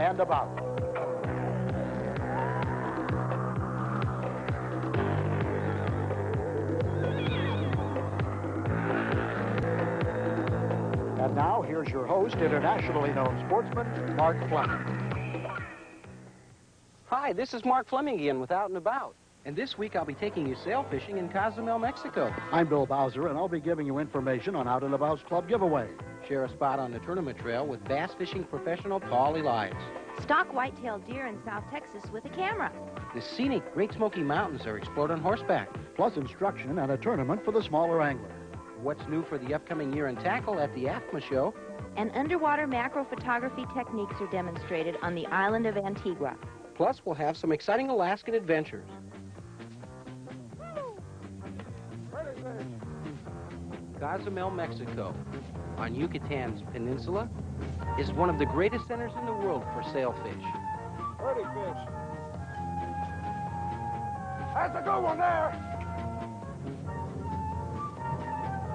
and about. And now, here's your host, internationally known sportsman, Mark Fleming. Hi, this is Mark Fleming again with Out and About. And this week I'll be taking you sail fishing in Cozumel, Mexico. I'm Bill Bowser, and I'll be giving you information on Out and About's club giveaway. Share a spot on the tournament trail with bass fishing professional Paul Elias. Stalk white-tailed deer in South Texas with a camera. The scenic Great Smoky Mountains are explored on horseback. Plus instruction and a tournament for the smaller angler. What's new for the upcoming year in tackle at the AFMA show. And underwater macro photography techniques are demonstrated on the island of Antigua. Plus, we'll have some exciting Alaskan adventures. Cozumel, Mexico, on Yucatan's peninsula, is one of the greatest centers in the world for sailfish. Pretty fish. That's a good one there.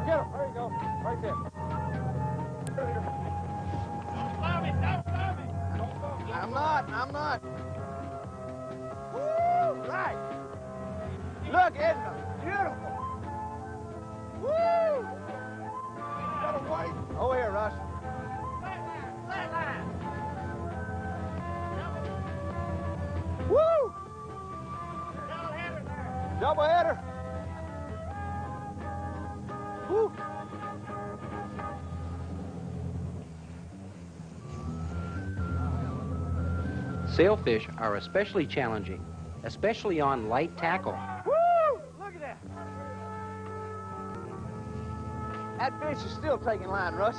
Get him. There you go. Right there. I'm not. Woo! Right. Look, isn't it beautiful? Woo! Got a white. Oh, here, Russ. Flat line. Woo! Double header. Woo! Sailfish are especially challenging, especially on light tackle. Woo! Look at that. That fish is still taking line, Russ.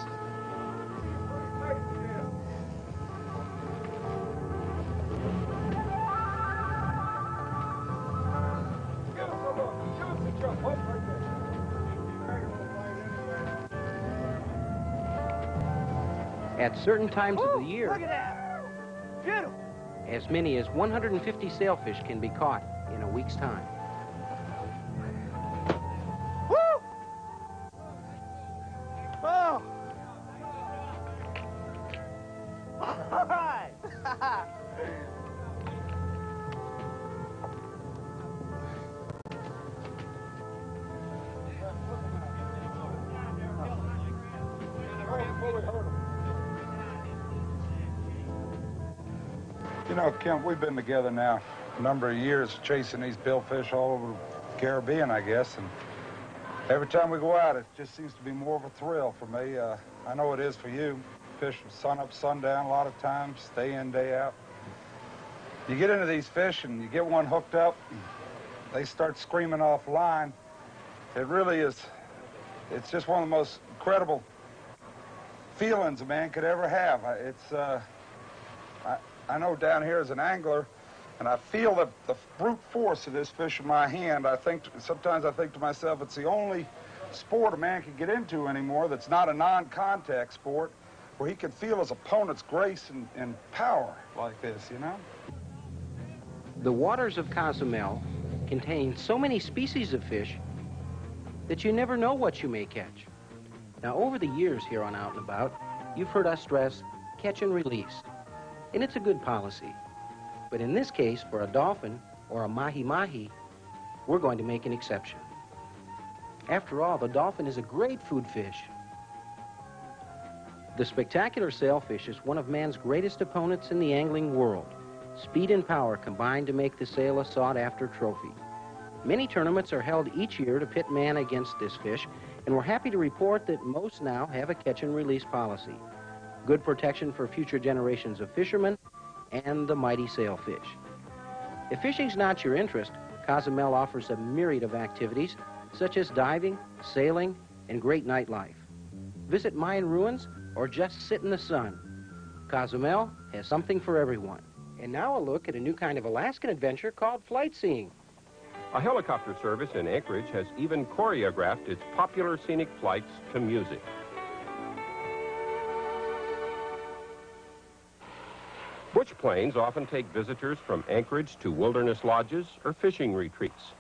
At certain times of the year, look at that. Beautiful. as many as 150 sailfish can be caught in a week's time. Woo! Oh! All right! You know, Kemp, we've been together now a number of years chasing these billfish all over the Caribbean, I guess, and every time we go out, it just seems to be more of a thrill for me. I know it is for you. Fish from sun up, sundown a lot of times, day in, day out. You get into these fish and you get one hooked up, and they start screaming off line. It really is, it's just one of the most incredible feelings a man could ever have. I know down here as an angler, and I feel the brute force of this fish in my hand. Sometimes I think to myself, it's the only sport a man can get into anymore that's not a non-contact sport, where he can feel his opponent's grace and power like this, you know? The waters of Cozumel contain so many species of fish that you never know what you may catch. Now, over the years here on Out and About, you've heard us stress catch and release. And it's a good policy. But in this case, for a dolphin or a mahi-mahi, we're going to make an exception. After all, the dolphin is a great food fish. The spectacular sailfish is one of man's greatest opponents in the angling world. Speed and power combine to make the sail a sought-after trophy. Many tournaments are held each year to pit man against this fish, and we're happy to report that most now have a catch-and-release policy. Good protection for future generations of fishermen and the mighty sailfish. If fishing's not your interest, Cozumel offers a myriad of activities such as diving, sailing, and great nightlife. Visit Mayan ruins or just sit in the sun. Cozumel has something for everyone. And now a look at a new kind of Alaskan adventure called flight seeing. A helicopter service in Anchorage has even choreographed its popular scenic flights to music. Bush planes often take visitors from Anchorage to wilderness lodges or fishing retreats,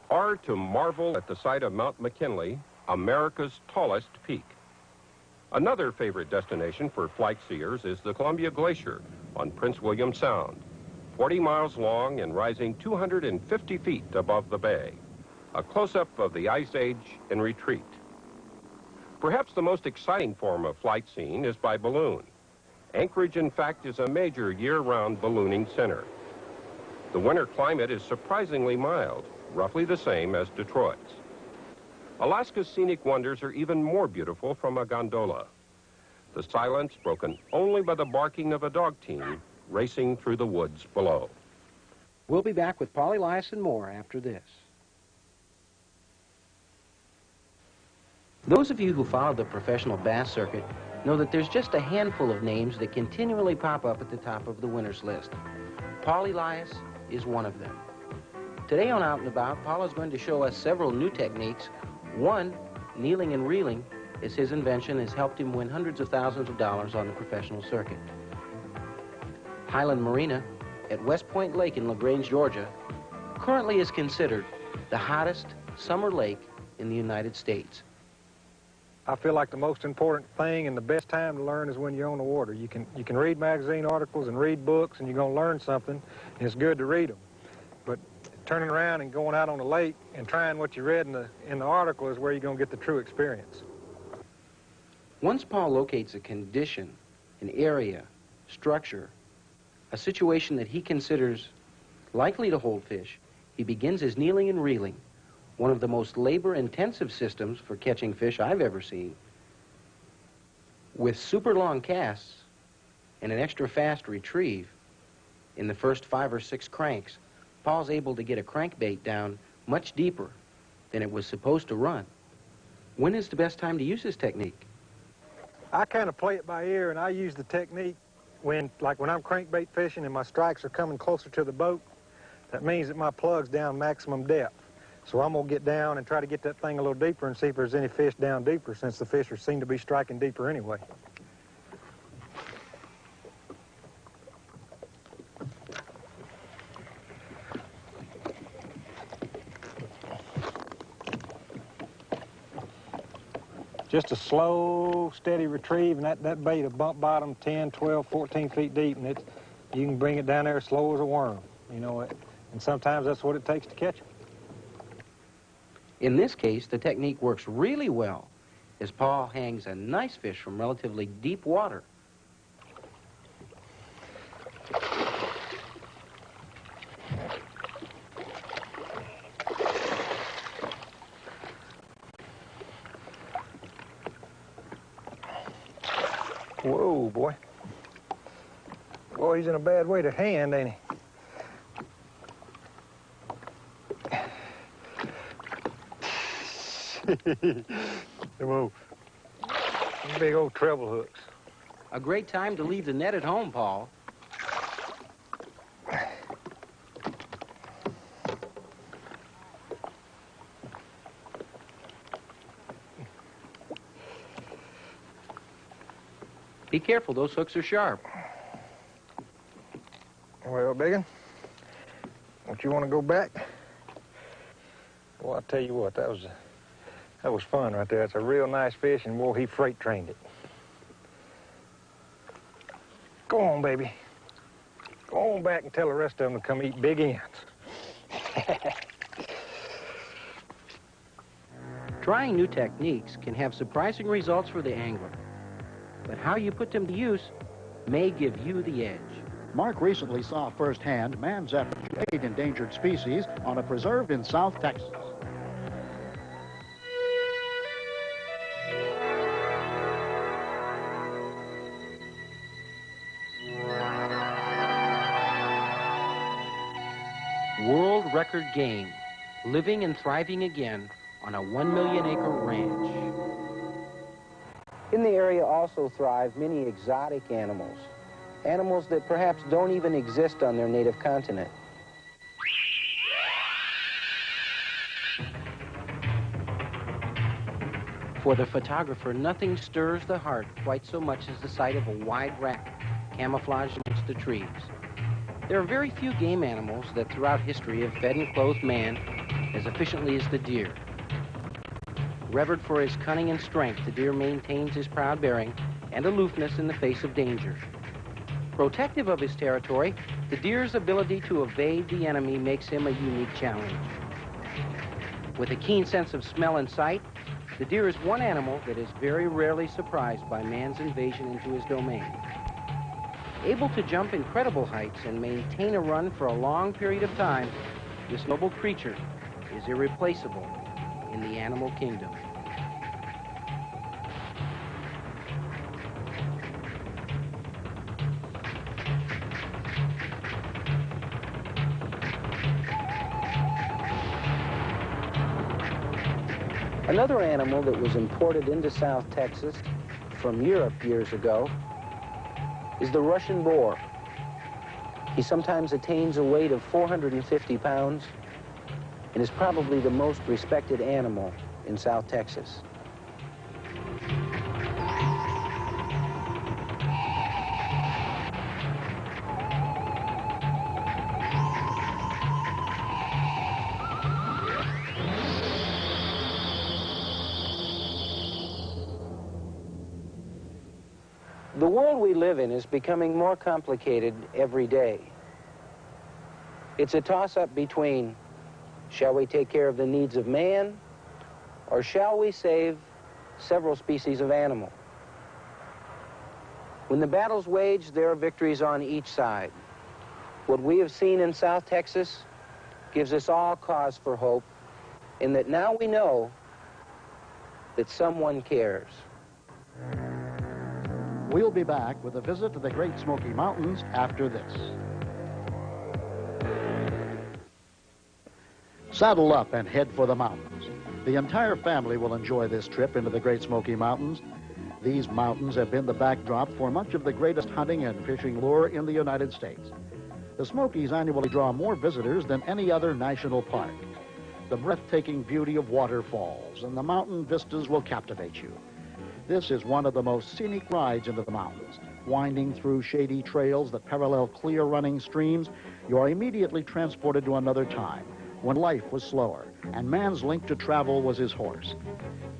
or to marvel at the sight of Mount McKinley, America's tallest peak. Another favorite destination for flight seers is the Columbia Glacier, on Prince William Sound, 40 miles long and rising 250 feet above the bay. A close-up of the Ice Age in retreat. Perhaps the most exciting form of flight scene is by balloon. Anchorage, in fact, is a major year-round ballooning center. The winter climate is surprisingly mild, roughly the same as Detroit's. Alaska's scenic wonders are even more beautiful from a gondola. The silence broken only by the barking of a dog team racing through the woods below. We'll be back with Paul Elias and more after this. Those of you who follow the professional bass circuit know that there's just a handful of names that continually pop up at the top of the winners list. Paul Elias is one of them. Today on Out and About, Paul is going to show us several new techniques. One, kneeling and reeling, as his invention has helped him win hundreds of thousands of dollars on the professional circuit. Highland Marina at West Point Lake in LaGrange, Georgia, currently is considered the hottest summer lake in the United States. I feel like the most important thing and the best time to learn is when you're on the water. You can read magazine articles and read books, and you're going to learn something, and it's good to read them. But turning around and going out on the lake and trying what you read in the article is where you're going to get the true experience. Once Paul locates a condition, an area, structure, a situation that he considers likely to hold fish, he begins his kneeling and reeling, one of the most labor-intensive systems for catching fish I've ever seen. With super long casts and an extra fast retrieve in the first 5 or 6 cranks, Paul's able to get a crankbait down much deeper than it was supposed to run. When is the best time to use this technique? I kind of play it by ear, and I use the technique when I'm crankbait fishing and my strikes are coming closer to the boat. That means that my plug's down maximum depth. So I'm going to get down and try to get that thing a little deeper and see if there's any fish down deeper, since the fish seem to be striking deeper anyway. Just a slow, steady retrieve, and that bait will bump bottom 10, 12, 14 feet deep, and you can bring it down there as slow as a worm, you know, and sometimes that's what it takes to catch it. In this case, the technique works really well as Paul hangs a nice fish from relatively deep water. Whoa, boy. Boy, he's in a bad way to hand, ain't he? Whoa. Big old treble hooks. A great time to leave the net at home, Paul. Be careful, those hooks are sharp. Well, biggin, don't you want to go back? Well, I'll tell you what, that was fun right there. That's a real nice fish, and boy, he freight trained it. Go on, baby. Go on back and tell the rest of them to come eat big ends. Trying new techniques can have surprising results for the angler, but how you put them to use may give you the edge. Mark recently saw firsthand man's effort to aid endangered species on a preserve in South Texas. World record game, living and thriving again on a 1 million acre ranch. In the area also thrive many exotic animals, animals that perhaps don't even exist on their native continent. For the photographer, nothing stirs the heart quite so much as the sight of a wide rack camouflaged amongst the trees. There are very few game animals that throughout history have fed and clothed man as efficiently as the deer. Revered for his cunning and strength, the deer maintains his proud bearing and aloofness in the face of danger. Protective of his territory, the deer's ability to evade the enemy makes him a unique challenge. With a keen sense of smell and sight, the deer is one animal that is very rarely surprised by man's invasion into his domain. Able to jump incredible heights and maintain a run for a long period of time, this noble creature is irreplaceable in the animal kingdom. Another animal that was imported into South Texas from Europe years ago is the Russian boar. He sometimes attains a weight of 450 pounds and is probably the most respected animal in South Texas. The world we live in is becoming more complicated every day. It's a toss-up between, shall we take care of the needs of man, or shall we save several species of animal? When the battle's waged, there are victories on each side. What we have seen in South Texas gives us all cause for hope, in that now we know that someone cares. We'll be back with a visit to the Great Smoky Mountains after this. Saddle up and head for the mountains. The entire family will enjoy this trip into the Great Smoky Mountains. These mountains have been the backdrop for much of the greatest hunting and fishing lure in the United States. The Smokies annually draw more visitors than any other national park. The breathtaking beauty of waterfalls and the mountain vistas will captivate you. This is one of the most scenic rides into the mountains. Winding through shady trails that parallel clear running streams, you are immediately transported to another time, when life was slower, and man's link to travel was his horse.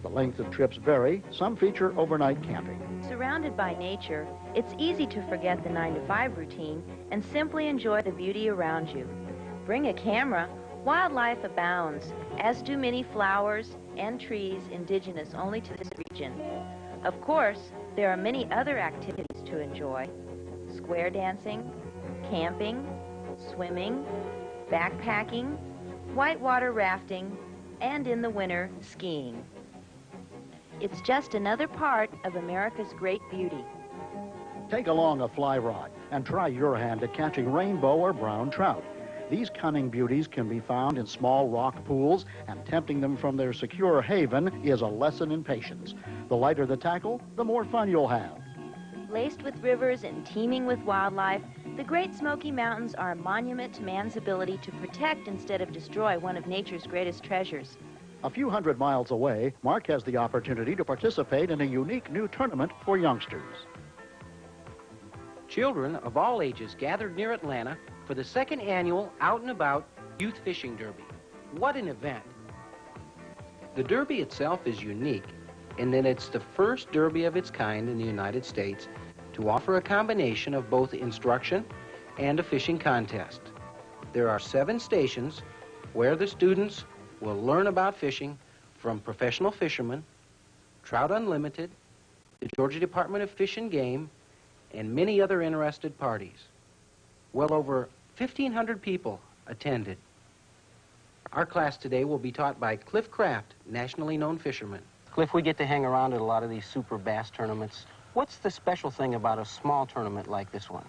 The length of trips vary. Some feature overnight camping. Surrounded by nature, it's easy to forget the 9-to-5 routine and simply enjoy the beauty around you. Bring a camera. Wildlife abounds, as do many flowers and trees indigenous only to this region. Of course, there are many other activities to enjoy: square dancing, camping, swimming, backpacking, whitewater rafting, and in the winter, skiing. It's just another part of America's great beauty. Take along a fly rod and try your hand at catching rainbow or brown trout. These cunning beauties can be found in small rock pools, and tempting them from their secure haven is a lesson in patience. The lighter the tackle, the more fun you'll have. Laced with rivers and teeming with wildlife, the Great Smoky Mountains are a monument to man's ability to protect instead of destroy one of nature's greatest treasures. A few hundred miles away, Mark has the opportunity to participate in a unique new tournament for youngsters. Children of all ages gathered near Atlanta for the second annual Out and About Youth Fishing Derby. What an event! The Derby itself is unique in that it's the first derby of its kind in the United States to offer a combination of both instruction and a fishing contest. There are 7 stations where the students will learn about fishing from professional fishermen, Trout Unlimited, the Georgia Department of Fish and Game, and many other interested parties. Well over 1,500 people attended. Our class today will be taught by Cliff Kraft, nationally known fisherman. Cliff, we get to hang around at a lot of these super bass tournaments. What's the special thing about a small tournament like this one?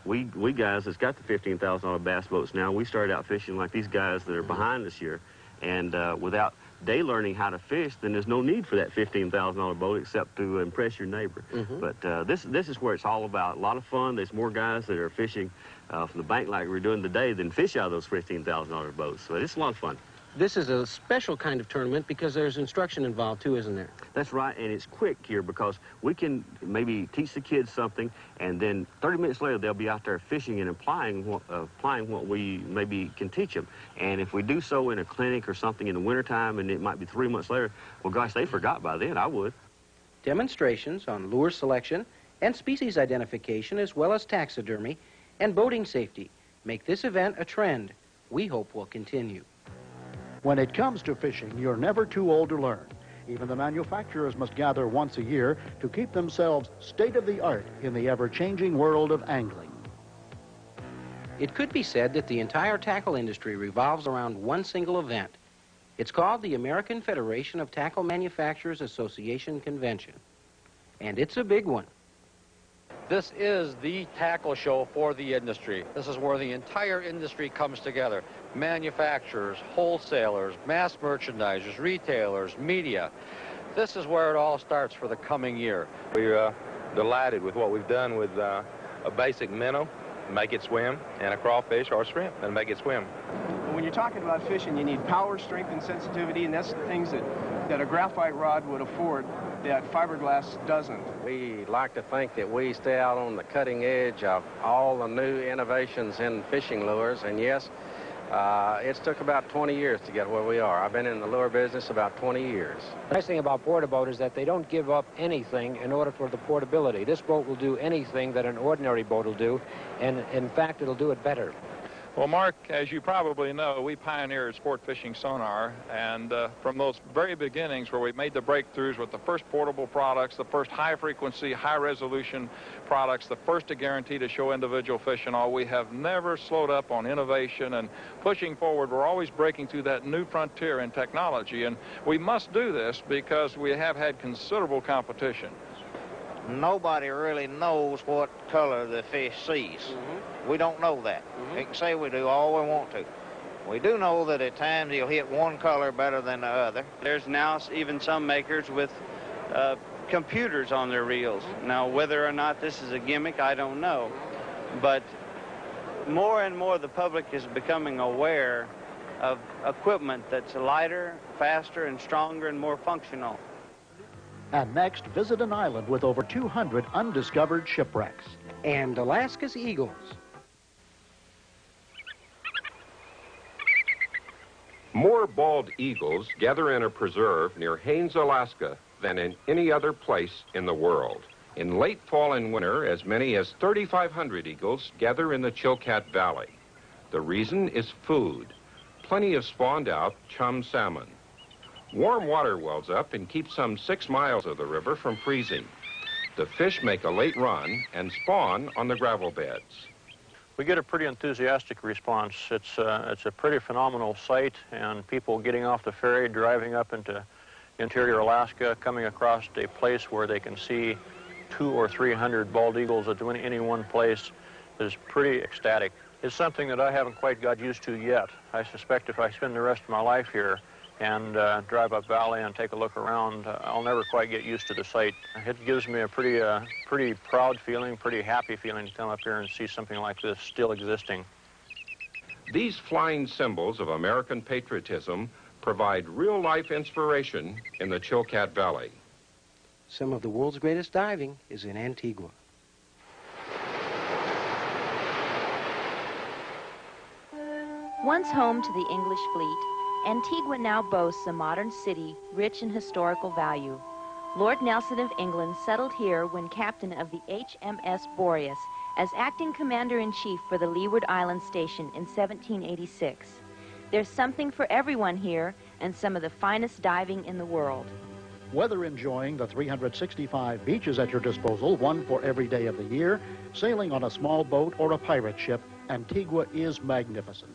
We guys that's got the $15,000 bass boats now, we started out fishing like these guys that are behind us here. And without they learning how to fish, then there's no need for that $15,000 boat except to impress your neighbor. But this is where it's all about. A lot of fun. There's more guys that are fishing from the bank like we're doing today than fish out of those $15,000 boats. So it's a lot of fun. This is a special kind of tournament because there's instruction involved too, isn't there? That's right, and it's quick here because we can maybe teach the kids something, and then 30 minutes later they'll be out there fishing and applying what we maybe can teach them. And if we do so in a clinic or something in the wintertime, and it might be 3 months later, well, gosh, they forgot by then. I would. Demonstrations on lure selection and species identification, as well as taxidermy and boating safety, make this event a trend we hope will continue. When it comes to fishing, you're never too old to learn. Even the manufacturers must gather once a year to keep themselves state-of-the-art in the ever-changing world of angling. It could be said that the entire tackle industry revolves around one single event. It's called the American Federation of Tackle Manufacturers Association Convention, and it's a big one. This is the tackle show for the industry. This is where the entire industry comes together. Manufacturers, wholesalers, mass merchandisers, retailers, media. This is where it all starts for the coming year. We're delighted with what we've done with a basic minnow, make it swim, and a crawfish or shrimp, and make it swim. When you're talking about fishing, you need power, strength, and sensitivity, and that's the things that a graphite rod would afford that fiberglass doesn't. We like to think that we stay out on the cutting edge of all the new innovations in fishing lures, and yes, it's took about 20 years to get where we are. I've been in the lure business about 20 years. The nice thing about Portaboat is that they don't give up anything in order for the portability. This boat will do anything that an ordinary boat will do, and in fact, it'll do it better. Well, Mark, as you probably know, we pioneered sport fishing sonar, and from those very beginnings where we made the breakthroughs with the first portable products, the first high-frequency, high-resolution products, the first to guarantee to show individual fish and all, we have never slowed up on innovation and pushing forward. We're always breaking through that new frontier in technology, and we must do this because we have had considerable competition. Nobody really knows what color the fish sees. We don't know that. We can say we do all we want to. We do know that at times he'll hit one color better than the other. There's now even some makers with computers on their reels. Now, whether or not this is a gimmick, I don't know. But more and more the public is becoming aware of equipment that's lighter, faster, and stronger and more functional. And next, visit an island with over 200 undiscovered shipwrecks. And Alaska's eagles. More bald eagles gather in a preserve near Haines, Alaska, than in any other place in the world. In late fall and winter, as many as 3,500 eagles gather in the Chilkat Valley. The reason is food. Plenty of spawned out chum salmon. Warm water wells up and keeps some 6 miles of the river from freezing. The fish make a late run and spawn on the gravel beds. We get a pretty enthusiastic response. It's a pretty phenomenal sight, and people getting off the ferry, driving up into interior Alaska, coming across a place where they can see 200 or 300 bald eagles at any one place is pretty ecstatic. It's something that I haven't quite got used to yet. I suspect if I spend the rest of my life here and drive up valley and take a look around, I'll never quite get used to the sight. It gives me a pretty proud feeling, pretty happy feeling to come up here and see something like this still existing. These flying symbols of American patriotism provide real-life inspiration in the Chilkat Valley. Some of the world's greatest diving is in Antigua. Once home to the English fleet, Antigua now boasts a modern city rich in historical value. Lord Nelson of England settled here when captain of the HMS Boreas as acting commander-in-chief for the Leeward Island Station in 1786. There's something for everyone here and some of the finest diving in the world. Whether enjoying the 365 beaches at your disposal, one for every day of the year, sailing on a small boat or a pirate ship, Antigua is magnificent.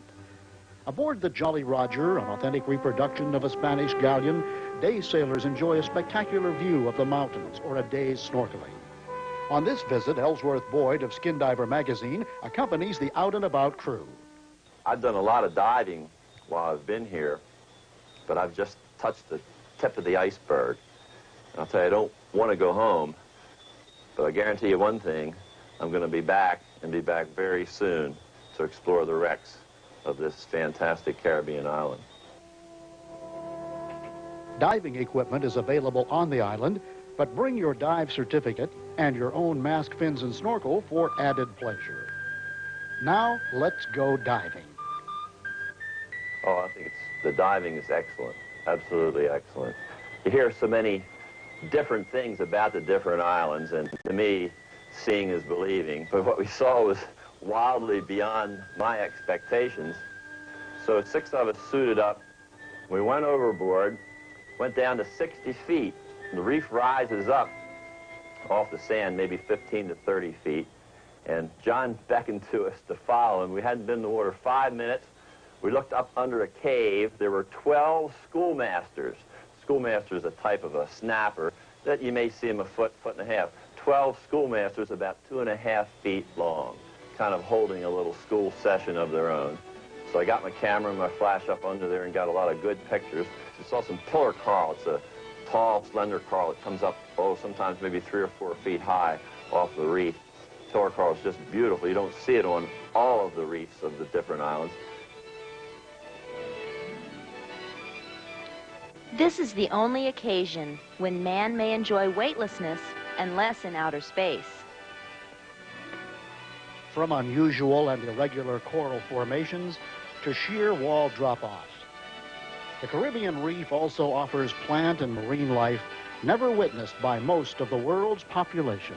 Aboard the Jolly Roger, an authentic reproduction of a Spanish galleon, day sailors enjoy a spectacular view of the mountains or a day's snorkeling. On this visit, Ellsworth Boyd of Skin Diver magazine accompanies the out-and-about crew. I've done a lot of diving while I've been here, but I've just touched the tip of the iceberg. And I'll tell you, I don't want to go home, but I guarantee you one thing, I'm going to be back, and be back very soon to explore the wrecks of this fantastic Caribbean island. Diving equipment is available on the island, but bring your dive certificate and your own mask, fins, and snorkel for added pleasure. Now, let's go diving. Oh, I think the diving is excellent, absolutely excellent. You hear so many different things about the different islands, and to me, seeing is believing, but what we saw was wildly beyond my expectations. So 6 of us suited up. We went overboard, went down to 60 feet. The reef rises up off the sand, maybe 15 to 30 feet. And John beckoned to us to follow him. We hadn't been in the water 5 minutes. We looked up under a cave. There were 12 schoolmasters. Schoolmaster is a type of a snapper that you may see him a foot, foot and a half. 12 schoolmasters about 2.5 feet long, kind of holding a little school session of their own. So I got my camera and my flash up under there and got a lot of good pictures. We saw some pillar coral. It's a tall, slender coral that comes up, sometimes maybe 3 or 4 feet high off the reef. Pillar coral is just beautiful. You don't see it on all of the reefs of the different islands. This is the only occasion when man may enjoy weightlessness and less in outer space. From unusual and irregular coral formations to sheer wall drop-offs, the Caribbean reef also offers plant and marine life never witnessed by most of the world's population.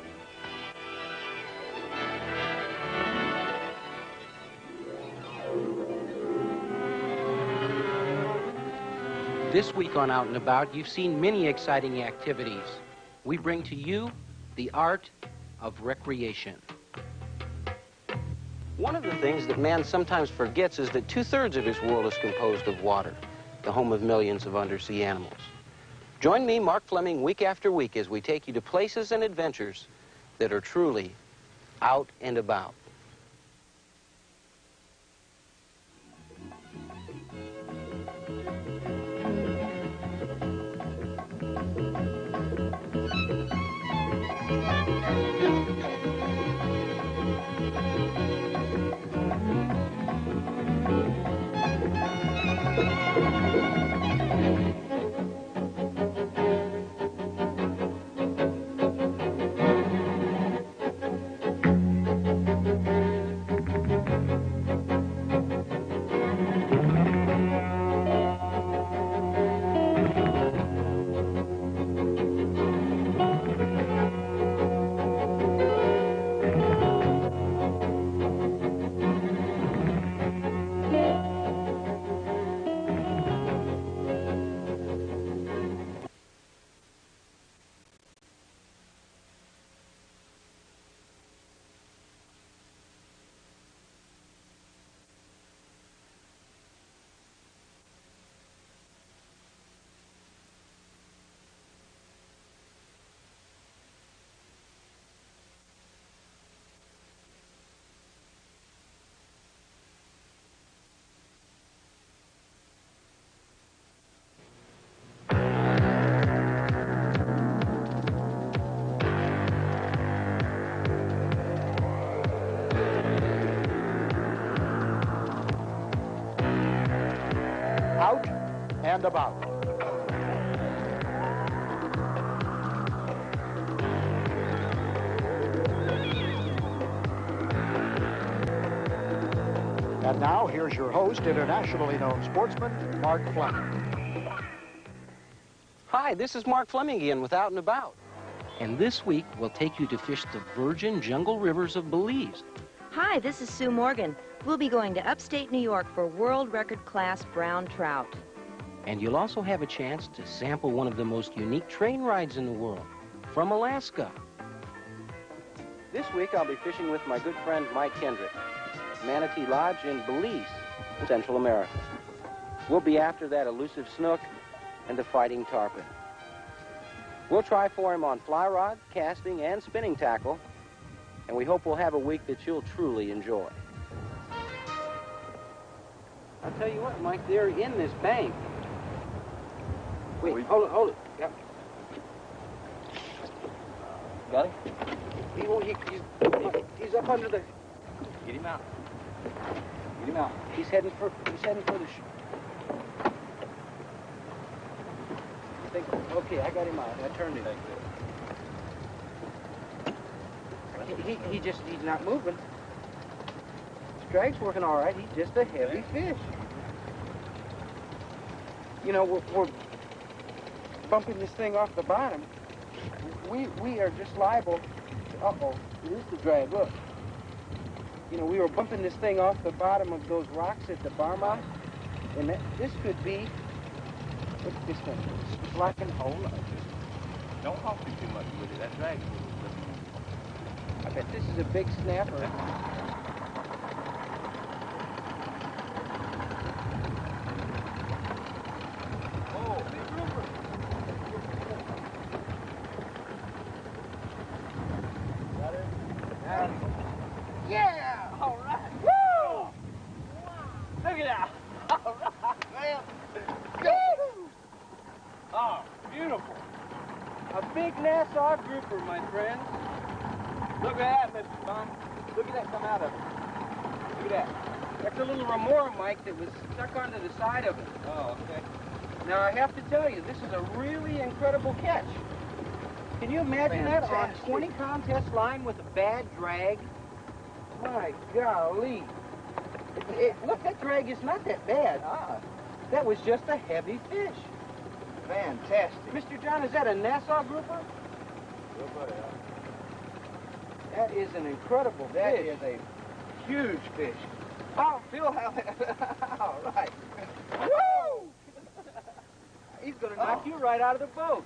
This week on Out and About, you've seen many exciting activities. We bring to you the art of recreation. One of the things that man sometimes forgets is that 2/3 of his world is composed of water, the home of millions of undersea animals. Join me, Mark Fleming, week after week as we take you to places and adventures that are truly out and about. Out and About. And now, here's your host, internationally known sportsman, Mark Fleming. Hi, this is Mark Fleming again with Out and About. And this week, we'll take you to fish the virgin jungle rivers of Belize. Hi, this is Sue Morgan. We'll be going to upstate New York for world record class brown trout. And you'll also have a chance to sample one of the most unique train rides in the world, from Alaska. This week, I'll be fishing with my good friend Mike Kendrick at Manatee Lodge in Belize, in Central America. We'll be after that elusive snook and the fighting tarpon. We'll try for him on fly rod, casting, and spinning tackle, and we hope we'll have a week that you'll truly enjoy. I'll tell you what, Mike, they're in this bank. Wait, hold it. Yep. Got him? He's up under the... Get him out. Get him out. He's heading for the... Okay, I got him out. I turned him. He's not moving. His drag's working all right. He's just a heavy fish. You know, we're bumping this thing off the bottom. We are just liable to, uh-oh. It is the drag, look. You know, we were bumping this thing off the bottom of those rocks at the bar mouth, and this could be, look at this thing, it's like an hole. Don't hop too much with it, that drag. I bet this is a big snapper. Oh, big grouper. Got it? Yeah! All right. Woo! Look at that. All right, man. Woo! Oh, beautiful. A big Nassau grouper, my friends. Look at that, Mr. Tom. Look at that come out of it. Look at that. That's a little remora, Mike, that was stuck onto the side of it. Oh, okay. Now, I have to tell you, this is a really incredible catch. Can you imagine that on 20 contest line with a bad drag? My golly. Look, that drag is not that bad. That was just a heavy fish. Fantastic. Mr. John, is that a Nassau grouper? That is an incredible fish. That is a huge fish. Oh, Phil, how... All right. Woo! He's going to knock you right out of the boat.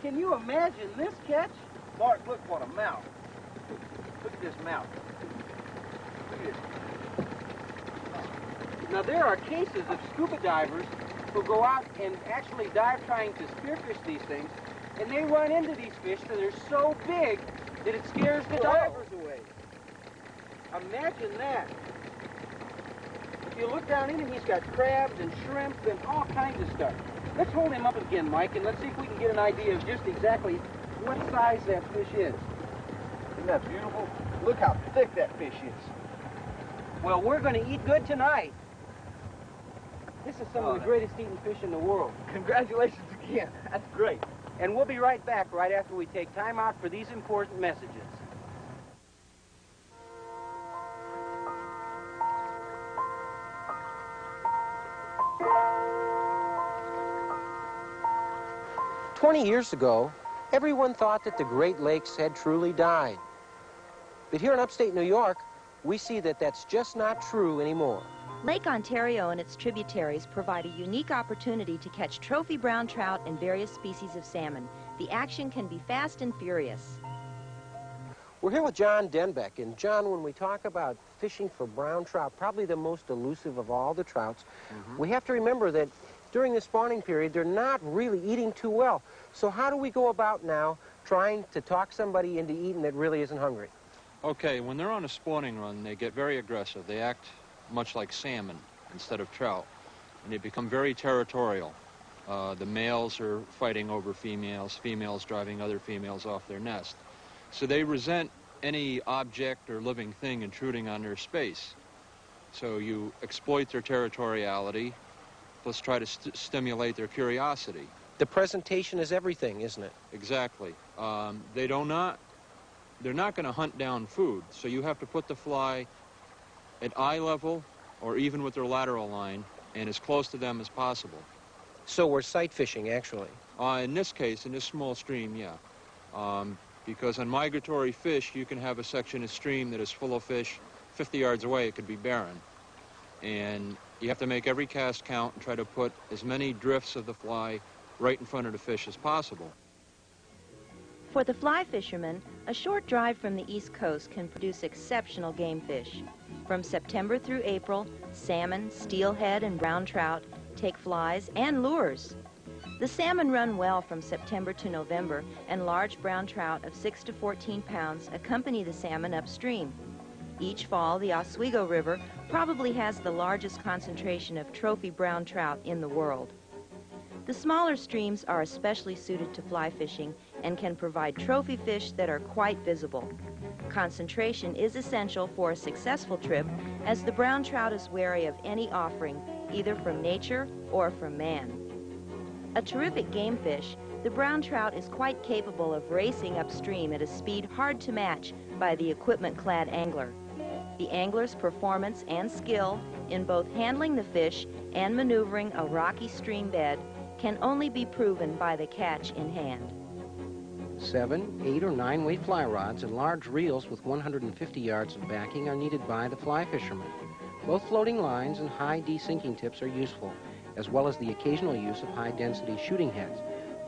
Can you imagine this catch? Mark, look what a mouth. Look at this mouth. Look at this. Now, there are cases of scuba divers who go out and actually dive trying to spearfish these things, and they run into these fish that are so big that it scares the divers away. Imagine that. If you look down in him, he's got crabs and shrimp and all kinds of stuff. Let's hold him up again, Mike, and let's see if we can get an idea of just exactly what size that fish is. Isn't that beautiful? Look how thick that fish is. Well, we're going to eat good tonight. This is some of the greatest eating fish in the world. Congratulations again. That's great. And we'll be right back right after we take time out for these important messages. "20 years ago, everyone thought that the Great Lakes had truly died. But here in upstate New York, we see that that's just not true anymore. Lake Ontario and its tributaries provide a unique opportunity to catch trophy brown trout and various species of salmon. The action can be fast and furious. We're here with John Denbeck, and John, when we talk about fishing for brown trout, probably the most elusive of all the trouts, we have to remember that during the spawning period, they're not really eating too well. So how do we go about now trying to talk somebody into eating that really isn't hungry? Okay, when they're on a spawning run, they get very aggressive. They act much like salmon instead of trout, and they become very territorial. The males are fighting over females, females driving other females off their nest. So they resent any object or living thing intruding on their space. So you exploit their territoriality, plus try to stimulate their curiosity. The presentation is everything, isn't it? Exactly. They're not going to hunt down food, so you have to put the fly at eye level or even with their lateral line and as close to them as possible. So we're sight fishing, actually? In this case, in this small stream, yeah. Because on migratory fish, you can have a section of stream that is full of fish. 50 yards away, it could be barren. And you have to make every cast count and try to put as many drifts of the fly right in front of the fish as possible. For the fly fishermen, a short drive from the East Coast can produce exceptional game fish. From September through April, salmon, steelhead, and brown trout take flies and lures. The salmon run well from September to November, and large brown trout of 6 to 14 pounds accompany the salmon upstream. Each fall, the Oswego River probably has the largest concentration of trophy brown trout in the world. The smaller streams are especially suited to fly fishing and can provide trophy fish that are quite visible. Concentration is essential for a successful trip, as the brown trout is wary of any offering, either from nature or from man. A terrific game fish, the brown trout is quite capable of racing upstream at a speed hard to match by the equipment-clad angler. The angler's performance and skill in both handling the fish and maneuvering a rocky stream bed can only be proven by the catch in hand. 7, 8, or 9-weight fly rods and large reels with 150 yards of backing are needed by the fly fisherman. Both floating lines and high desinking tips are useful, as well as the occasional use of high-density shooting heads.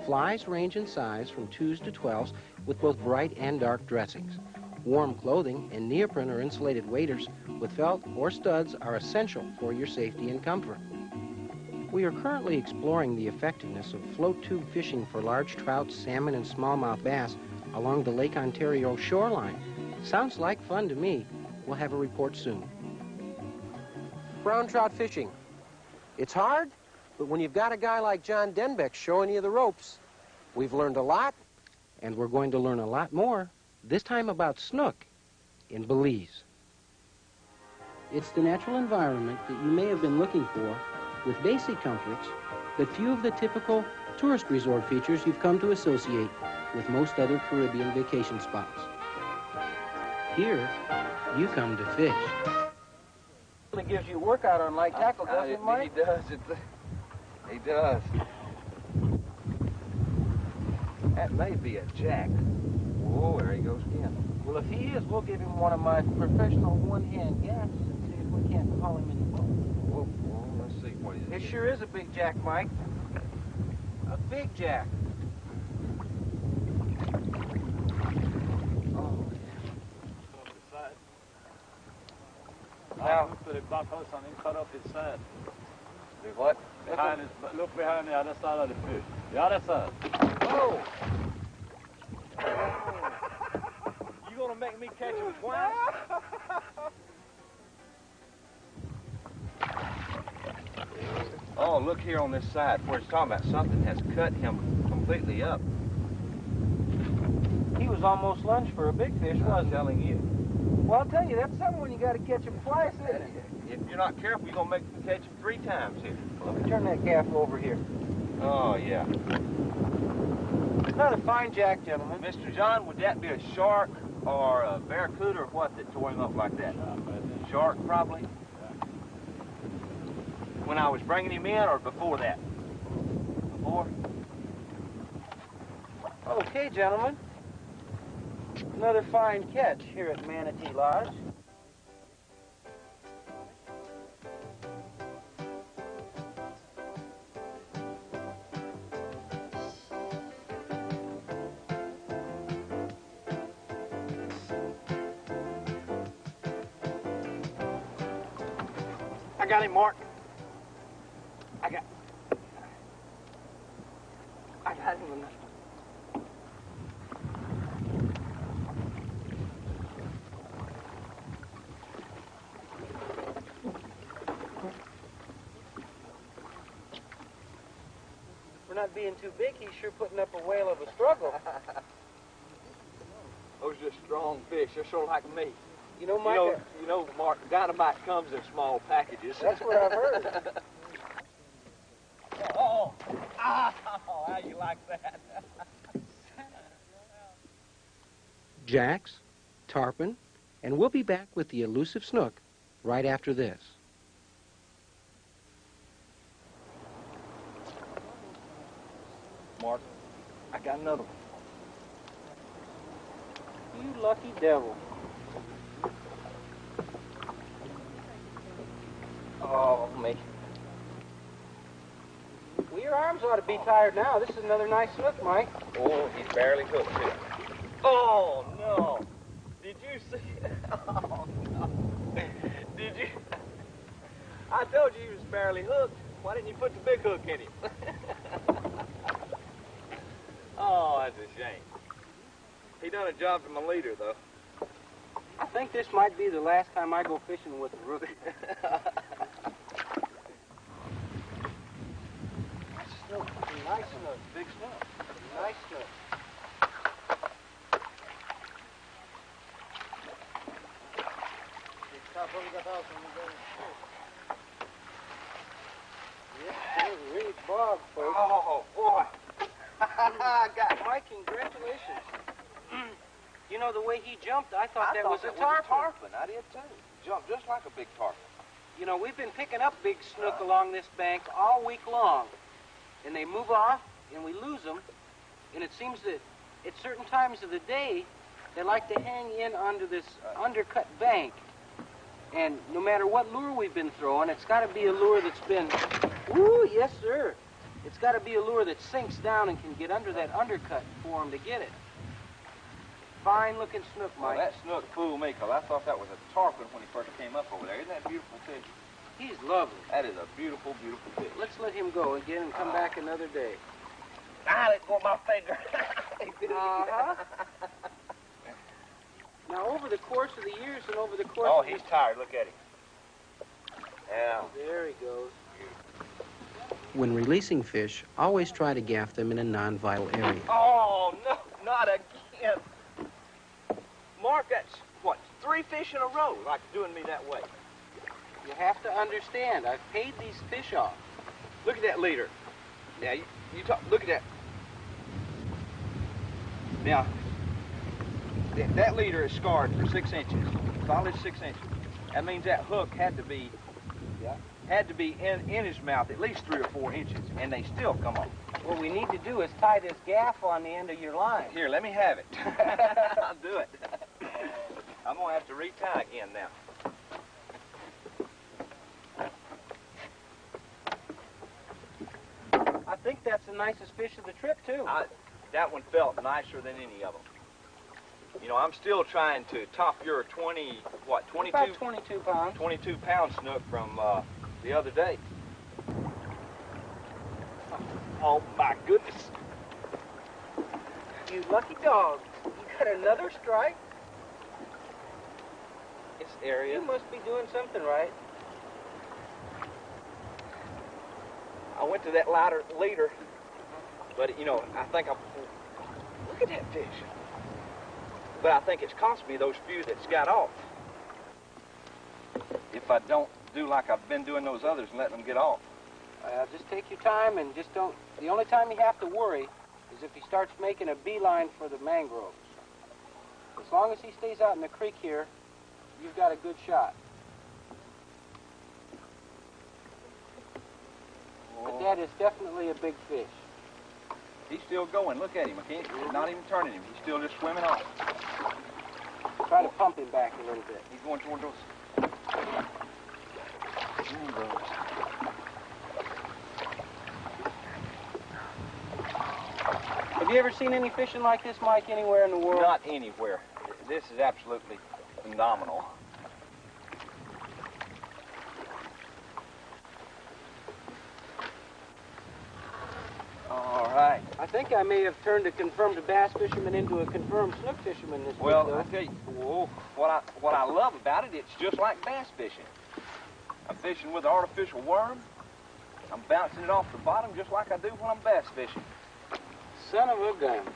Flies range in size from 2s to 12s with both bright and dark dressings. Warm clothing and neoprene or insulated waders with felt or studs are essential for your safety and comfort. We are currently exploring the effectiveness of float tube fishing for large trout, salmon, and smallmouth bass along the Lake Ontario shoreline. Sounds like fun to me. We'll have a report soon. Brown trout fishing. It's hard, but when you've got a guy like John Denbeck showing you the ropes, we've learned a lot. And we're going to learn a lot more, this time about snook in Belize. It's the natural environment that you may have been looking for, with basic comforts, but few of the typical tourist resort features you've come to associate with most other Caribbean vacation spots. Here, you come to fish. It gives you a workout on light tackle, doesn't it, Mike? He does. He does. That may be a jack. Whoa, there he goes again. Well, if he is, we'll give him one of my professional one-hand gaps and see if we can't haul him in the boat. Whoa, let's see what he is. It sure is a big jack, Mike. A big jack. Now, put a buck house on him, cut off his side. Do what? Behind his, look behind the other side of the fish. The other side. Oh! You gonna make me catch him twice? Oh, look here on this side where it's talking about something has cut him completely up. He was almost lunch for a big fish, wasn't he? I'm telling you. Well, I'll tell you, that's something when you got to catch him twice, isn't it? If you're not careful, you're going to make him catch him 3 times here. Let me turn that gaff over here. Oh, yeah. Another fine jack, gentlemen. Mr. John, would that be a shark or a barracuda or what that tore him up like that? Shark, probably. When I was bringing him in or before that? Before? Okay, gentlemen. Another fine catch here at Manatee Lodge. I got him, Mark. I got him enough. For not being too big, he's sure putting up a whale of a struggle. Those are just strong fish. They're sort of like me. You know, Mike. You know, Mark, dynamite comes in small packages. That's what I've heard. Oh, how you like that? Jacks, tarpon, and we'll be back with the elusive snook right after this. Mark, I got another one. You lucky devil. Oh, me. Well, your arms ought to be tired now. This is another nice snook, Mike. Oh, he's barely hooked, too. Oh, no. Did you see? Oh, no. Did you? I told you he was barely hooked. Why didn't you put the big hook in him? Oh, that's a shame. He done a job for my leader, though. I think this might be the last time I go fishing with a rookie. Snook. Nice snook. Big snook. Nice snook. Reed Bob, folks. Oh, boy. Mike, congratulations. You know, the way he jumped, I thought that was a tarpon. I did, too. Jumped just like a big tarpon. You know, we've been picking up big snook along this bank all week long. And they move off, and we lose them. And it seems that at certain times of the day, they like to hang in under this undercut bank. And no matter what lure we've been throwing, it's got to be a lure that's been, woo, yes, sir. It's got to be a lure that sinks down and can get under that undercut for him to get it. Fine-looking snook, Mike. Well, that snook fooled me, because I thought that was a tarpon when he first came up over there. Isn't that a beautiful fish? He's lovely. That is a beautiful, beautiful fish. Let's let him go again and come back another day. Ah, let go of my finger. Uh-huh. Now, over the course of the years and over the course Oh, of he's tired. Look at him. Yeah. There he goes. When releasing fish, always try to gaff them in a non-vital area. Oh, no, not again. Mark, that's, what, 3 fish in a row, like doing me that way. You have to understand, I've paid these fish off. Look at that leader. Now, you talk, look at that. Now, that leader is scarred for 6 inches, solid 6 inches. That means that hook had to be in his mouth at least 3 or 4 inches, and they still come off. What we need to do is tie this gaff on the end of your line. Here, let me have it. I'll do it. I'm going to have to retie again now. I think that's the nicest fish of the trip, too. That one felt nicer than any of them. You know, I'm still trying to top your 22? About 22 pounds. 22-pound snook from the other day. Oh, my goodness. You lucky dog. You got another strike? This area. You must be doing something right. I went to that lighter leader, but, you know, I think look at that fish. But I think it's cost me those few that's got off. If I don't do like I've been doing those others and let them get off. Just take your time and just don't... The only time you have to worry is if he starts making a beeline for the mangroves. As long as he stays out in the creek here, you've got a good shot. But that is definitely a big fish. He's still going. Look at him. I can't, not even turning him. He's still just swimming off. Try to pump him back a little bit. He's going toward those. Have you ever seen any fishing like this, Mike, anywhere in the world? Not anywhere. This is absolutely phenomenal. All right. I think I may have turned a confirmed bass fisherman into a confirmed snook fisherman this week, Well, though. I tell you, what I love about it, it's just like bass fishing. I'm fishing with an artificial worm. I'm bouncing it off the bottom just like I do when I'm bass fishing. Son of a gun.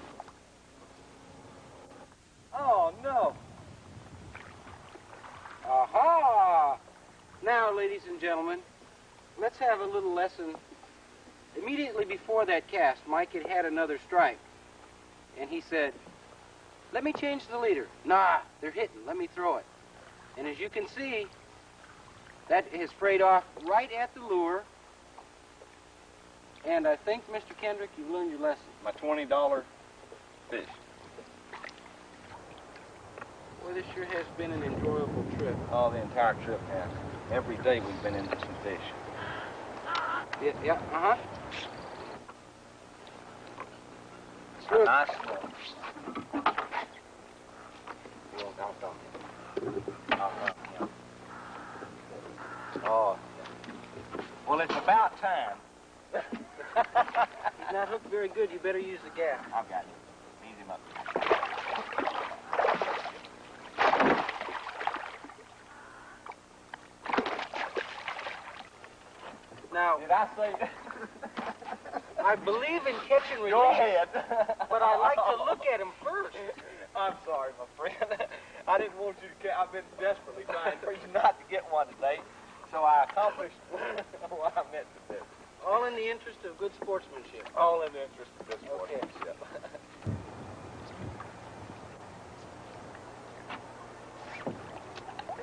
Oh, no. Aha! Now, ladies and gentlemen, let's have a little lesson. Immediately before that cast, Mike had another strike. And he said, let me change the leader. Nah, they're hitting. Let me throw it. And as you can see, that has frayed off right at the lure. And I think, Mr. Kendrick, you've learned your lesson. My $20 fish. Well, this sure has been an enjoyable trip. Oh, the entire trip has. Every day we've been into some fish. Yeah, uh-huh. A nice one. Oh, yeah. Well, it's about time. He's not hooked very good. You better use the gaff. I've got him. Ease him up. Now, did I say? I believe in catch and release. Go ahead. But I like to look at him first. I'm sorry, my friend. I didn't want you to. I've been desperately trying for you not to get one today, so I accomplished what I meant to do. All in the interest of good sportsmanship. All in the interest of good sportsmanship.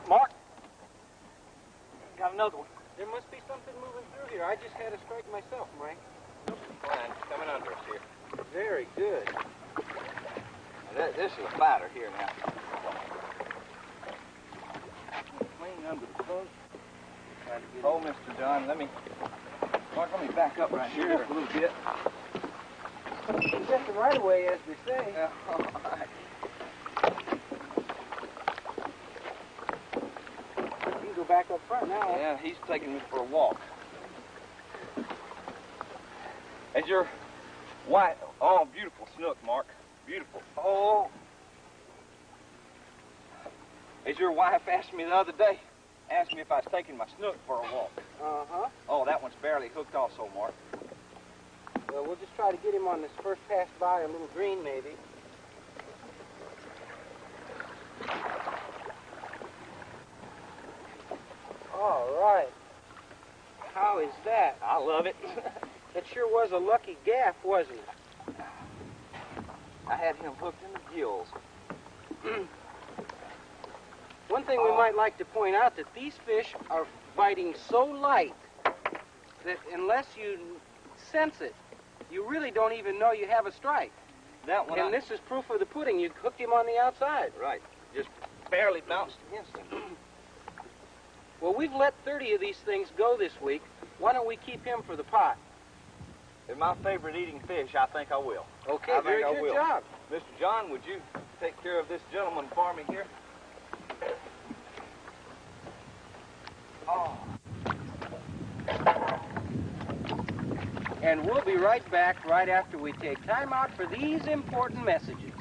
Mark, got another one. There must be something moving through here. I just had a strike myself, Mike. Fine, coming under us here. Very good. This is a fighter here now. Clean under the boat. Oh, Mr. John, Mark, let me back up right here just a little bit. Is that the right of way, as they say? Yeah, all right. You can go back up front now. Yeah, he's taking me for a walk. As your white, oh, beautiful snook, Mark. Beautiful. Oh. As your wife asked me the other day, asked me if I was taking my snook for a walk. Uh-huh. Oh, that one's barely hooked also, Mark. Well, we'll just try to get him on this first pass by, a little green, maybe. All right. How is that? I love it. That sure was a lucky gaff, wasn't it? I had him hooked in the gills. One thing we might like to point out, that these fish are biting so light that unless you sense it, you really don't even know you have a strike. That one. And this is proof of the pudding. You hooked him on the outside. Right. Just barely bounced against him. Well, we've let 30 of these things go this week. Why don't we keep him for the pot? They're my favorite eating fish. I think I will. Okay, very good job. Mr. John, would you take care of this gentleman for me here? Oh. And we'll be right back right after we take time out for these important messages.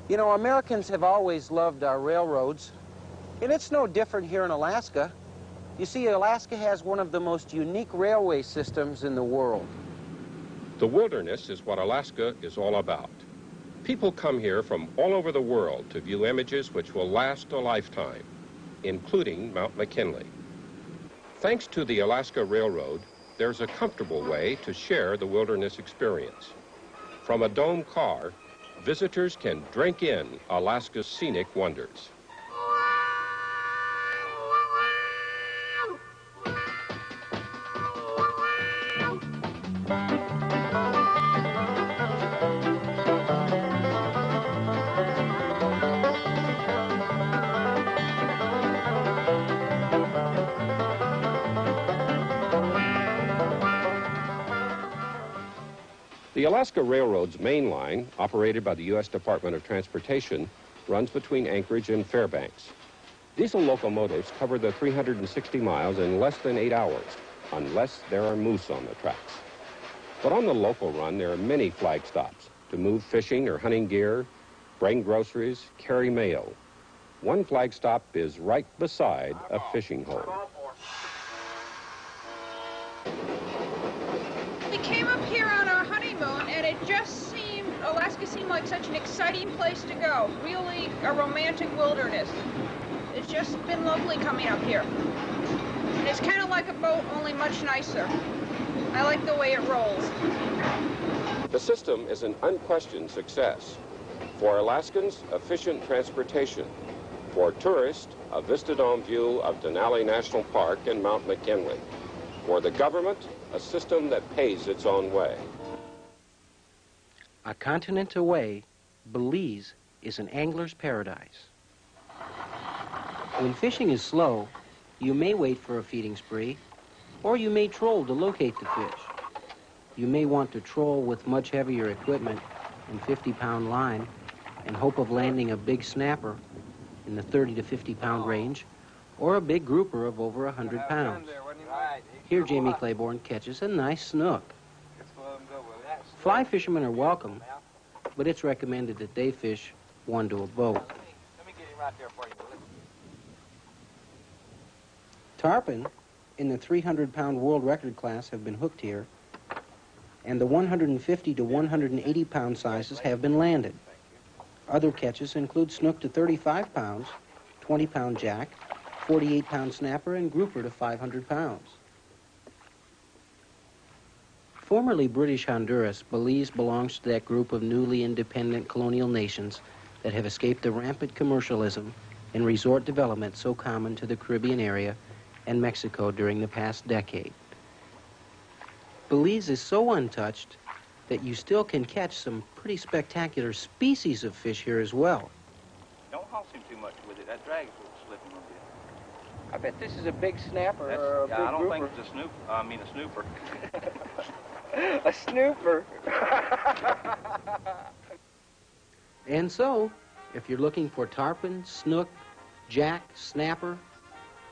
You know, Americans have always loved our railroads, and it's no different here in Alaska. You see, Alaska has one of the most unique railway systems in the world. The wilderness is what Alaska is all about. People come here from all over the world to view images which will last a lifetime, including Mount McKinley. Thanks to the Alaska Railroad, there's a comfortable way to share the wilderness experience. From a dome car, visitors can drink in Alaska's scenic wonders. The Alaska Railroad's main line, operated by the U.S. Department of Transportation, runs between Anchorage and Fairbanks. Diesel locomotives cover the 360 miles in less than 8 hours, unless there are moose on the tracks. But on the local run, there are many flag stops to move fishing or hunting gear, bring groceries, carry mail. One flag stop is right beside a fishing hole. We came up here on our honeymoon, and it just seemed, Alaska seemed like such an exciting place to go. Really a romantic wilderness. It's just been lovely coming up here. And it's kind of like a boat, only much nicer. I like the way it rolls. The system is an unquestioned success. For Alaskans, efficient transportation. For tourists, a vista-dome view of Denali National Park and Mount McKinley. For the government, a system that pays its own way. A continent away, Belize is an angler's paradise. When fishing is slow, you may wait for a feeding spree, or you may troll to locate the fish. You may want to troll with much heavier equipment and 50-pound line and hope of landing a big snapper in the 30 to 50-pound range, or a big grouper of over 100 pounds. Here Jamie Claiborne catches a nice snook. Fly fishermen are welcome, but it's recommended that they fish one to a boat. Let me get him right there for you, Billy. Tarpon in the 300-pound world record class have been hooked here, and the 150 to 180-pound sizes have been landed. Other catches include snook to 35 pounds, 20-pound jack, 48-pound snapper, and grouper to 500 pounds. Formerly British Honduras, Belize belongs to that group of newly independent colonial nations that have escaped the rampant commercialism and resort development so common to the Caribbean area and Mexico during the past decade. Belize is so untouched that you still can catch some pretty spectacular species of fish here as well. Don't hoss him too much with it. That drag's slipping a little bit. I bet this is a big snapper or a big I don't grouper. think it's a snooper. I mean a snooper. A snooper. And so, if you're looking for tarpon, snook, jack, snapper,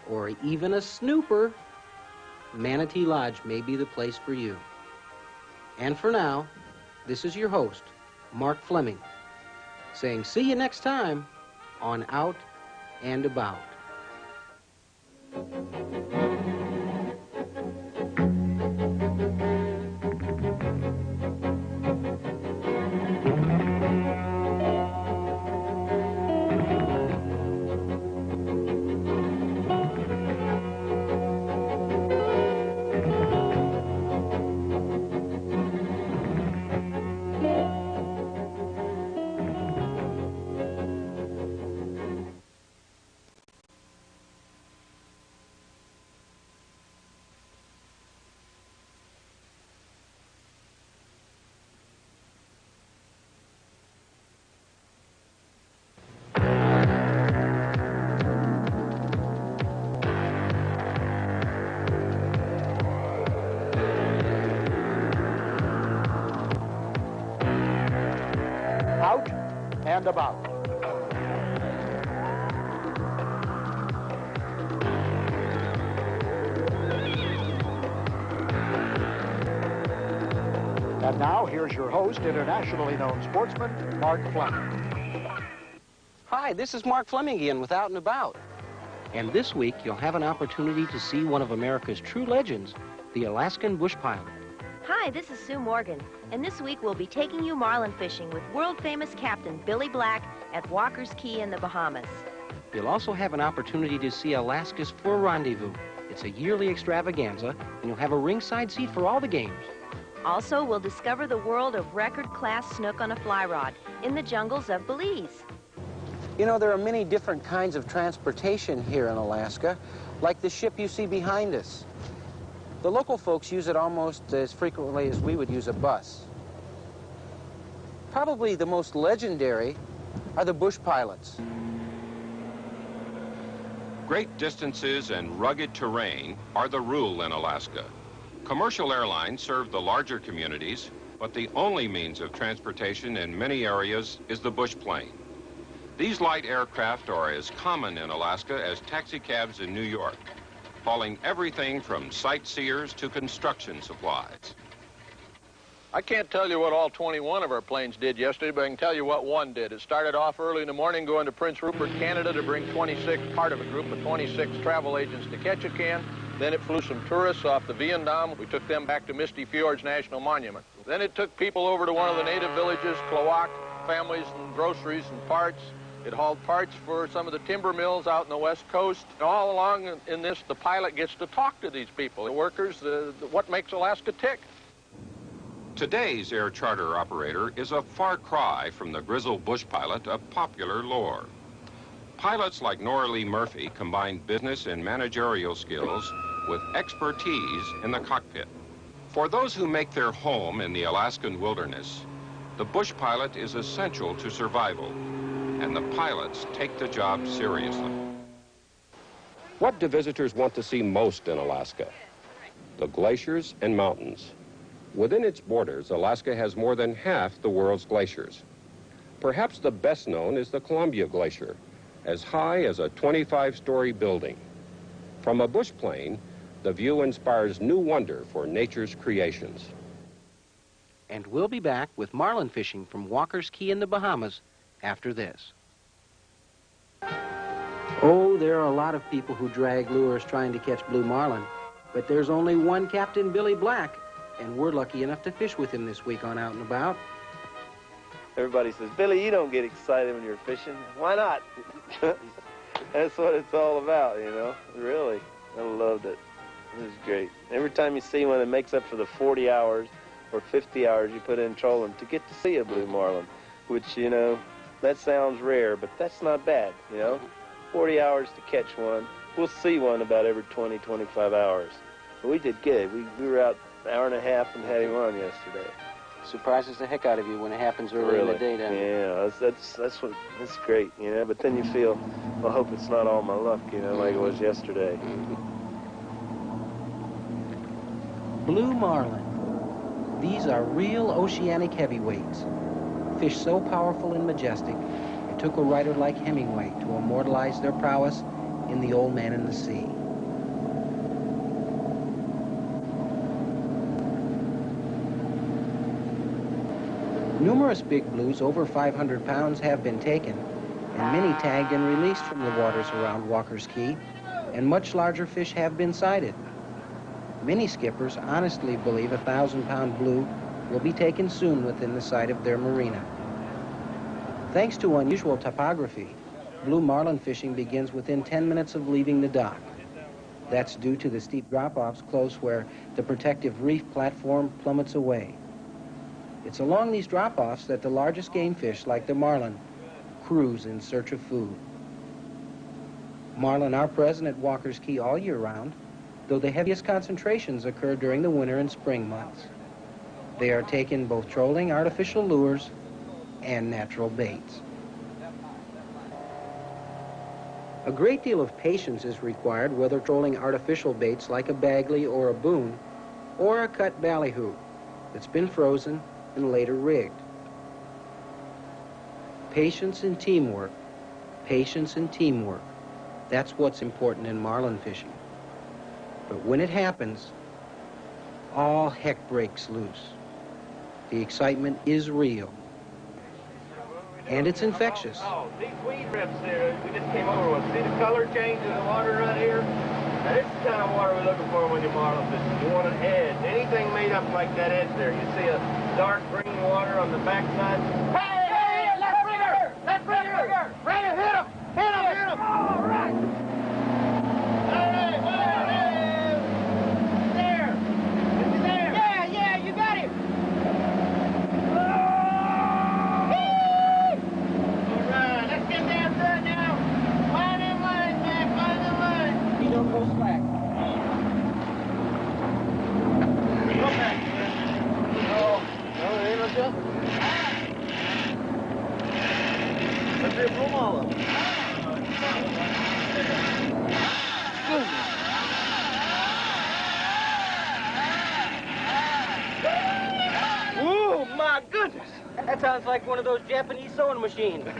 or even a snooper, Manatee Lodge may be the place for you. And for now, this is your host, Mark Fleming, saying see you next time on Out and About. Out and About. And now, here's your host, internationally known sportsman, Mark Fleming. Hi, this is Mark Fleming again with Out and About. And this week, you'll have an opportunity to see one of America's true legends, the Alaskan bush pilot. Hi, this is Sue Morgan, and this week we'll be taking you marlin fishing with world-famous Captain Billy Black at Walker's Key in the Bahamas. You'll also have an opportunity to see Alaska's Fur Rendezvous. It's a yearly extravaganza, and you'll have a ringside seat for all the games. Also, we'll discover the world of record-class snook on a fly rod in the jungles of Belize. You know, there are many different kinds of transportation here in Alaska, like the ship you see behind us. The local folks use it almost as frequently as we would use a bus. Probably the most legendary are the bush pilots. Great distances and rugged terrain are the rule in Alaska. Commercial airlines serve the larger communities, but the only means of transportation in many areas is the bush plane. These light aircraft are as common in Alaska as taxicabs in New York, hauling everything from sightseers to construction supplies. I can't tell you what all 21 of our planes did yesterday, but I can tell you what one did. It started off early in the morning going to Prince Rupert, Canada to bring 26, part of a group of 26 travel agents to Ketchikan. Then it flew some tourists off the Vietnam. We took them back to Misty Fjords National Monument. Then it took people over to one of the native villages, Klawak, families and groceries and parts. It hauled parts for some of the timber mills out in the West Coast. And all along in this, the pilot gets to talk to these people, the workers, what makes Alaska tick. Today's air charter operator is a far cry from the grizzled bush pilot of popular lore. Pilots like Nora Lee Murphy combine business and managerial skills with expertise in the cockpit. For those who make their home in the Alaskan wilderness, the bush pilot is essential to survival, and the pilots take the job seriously. What do visitors want to see most in Alaska? The glaciers and mountains. Within its borders, Alaska has more than half the world's glaciers. Perhaps the best known is the Columbia Glacier, as high as a 25-story building. From a bush plane, the view inspires new wonder for nature's creations. And we'll be back with marlin fishing from Walker's Key in the Bahamas after this. Oh, there are a lot of people who drag lures trying to catch blue marlin, but there's only one Captain Billy Black, and we're lucky enough to fish with him this week on Out and About. Everybody says, Billy, you don't get excited when you're fishing. Why not? That's what it's all about, you know, really. I loved it. It was great. Every time you see one that makes up for the 40 hours or 50 hours you put in trolling to get to see a blue marlin, which, you know, that sounds rare, but that's not bad, you know. 40 hours to catch one, we'll see one about every 20, 25 hours. But we did good. We were out an hour and a half and had him on yesterday. Surprises the heck out of you when it happens early in the day, doesn't it? Yeah, that's great, you know. But then you feel, well, I hope it's not all my luck, you know, like it was yesterday. Blue marlin. These are real oceanic heavyweights. Fish so powerful and majestic, it took a writer like Hemingway to immortalize their prowess in The Old Man and the Sea. Numerous big blues over 500 pounds have been taken, and many tagged and released from the waters around Walker's Key, and much larger fish have been sighted. Many skippers honestly believe a 1,000-pound blue will be taken soon within the sight of their marina. Thanks to unusual topography, blue marlin fishing begins within 10 minutes of leaving the dock. That's due to the steep drop-offs close where the protective reef platform plummets away. It's along these drop-offs that the largest game fish, like the marlin, cruise in search of food. Marlin are present at Walker's Key all year round, though the heaviest concentrations occur during the winter and spring months. They are taken both trolling artificial lures and natural baits. A great deal of patience is required whether trolling artificial baits like a Bagley or a Boone, or a cut ballyhoo that's been frozen and later rigged. Patience and teamwork. Patience and teamwork. That's what's important in marlin fishing. But when it happens, all heck breaks loose. The excitement is real. And it's infectious. Oh, these weed rips there, we just came over with. See the color change in the water right here? Now this is the kind of water we're looking for when you're marlin fishing. You want an edge. Anything made up like that edge there. You see a dark green water on the backside. Hey, left rigger! Left rigger! Ready, hit him! Hit him! Hit him! All right! There! Is he there? Yeah, you got him! All right, let's get down to it now. Find in line, Jack, find in line. You don't go slack. Go back, man. No, it ain't no jumping. Let's see a blue marlin. Ooh, my goodness! That sounds like one of those Japanese sewing machines. One!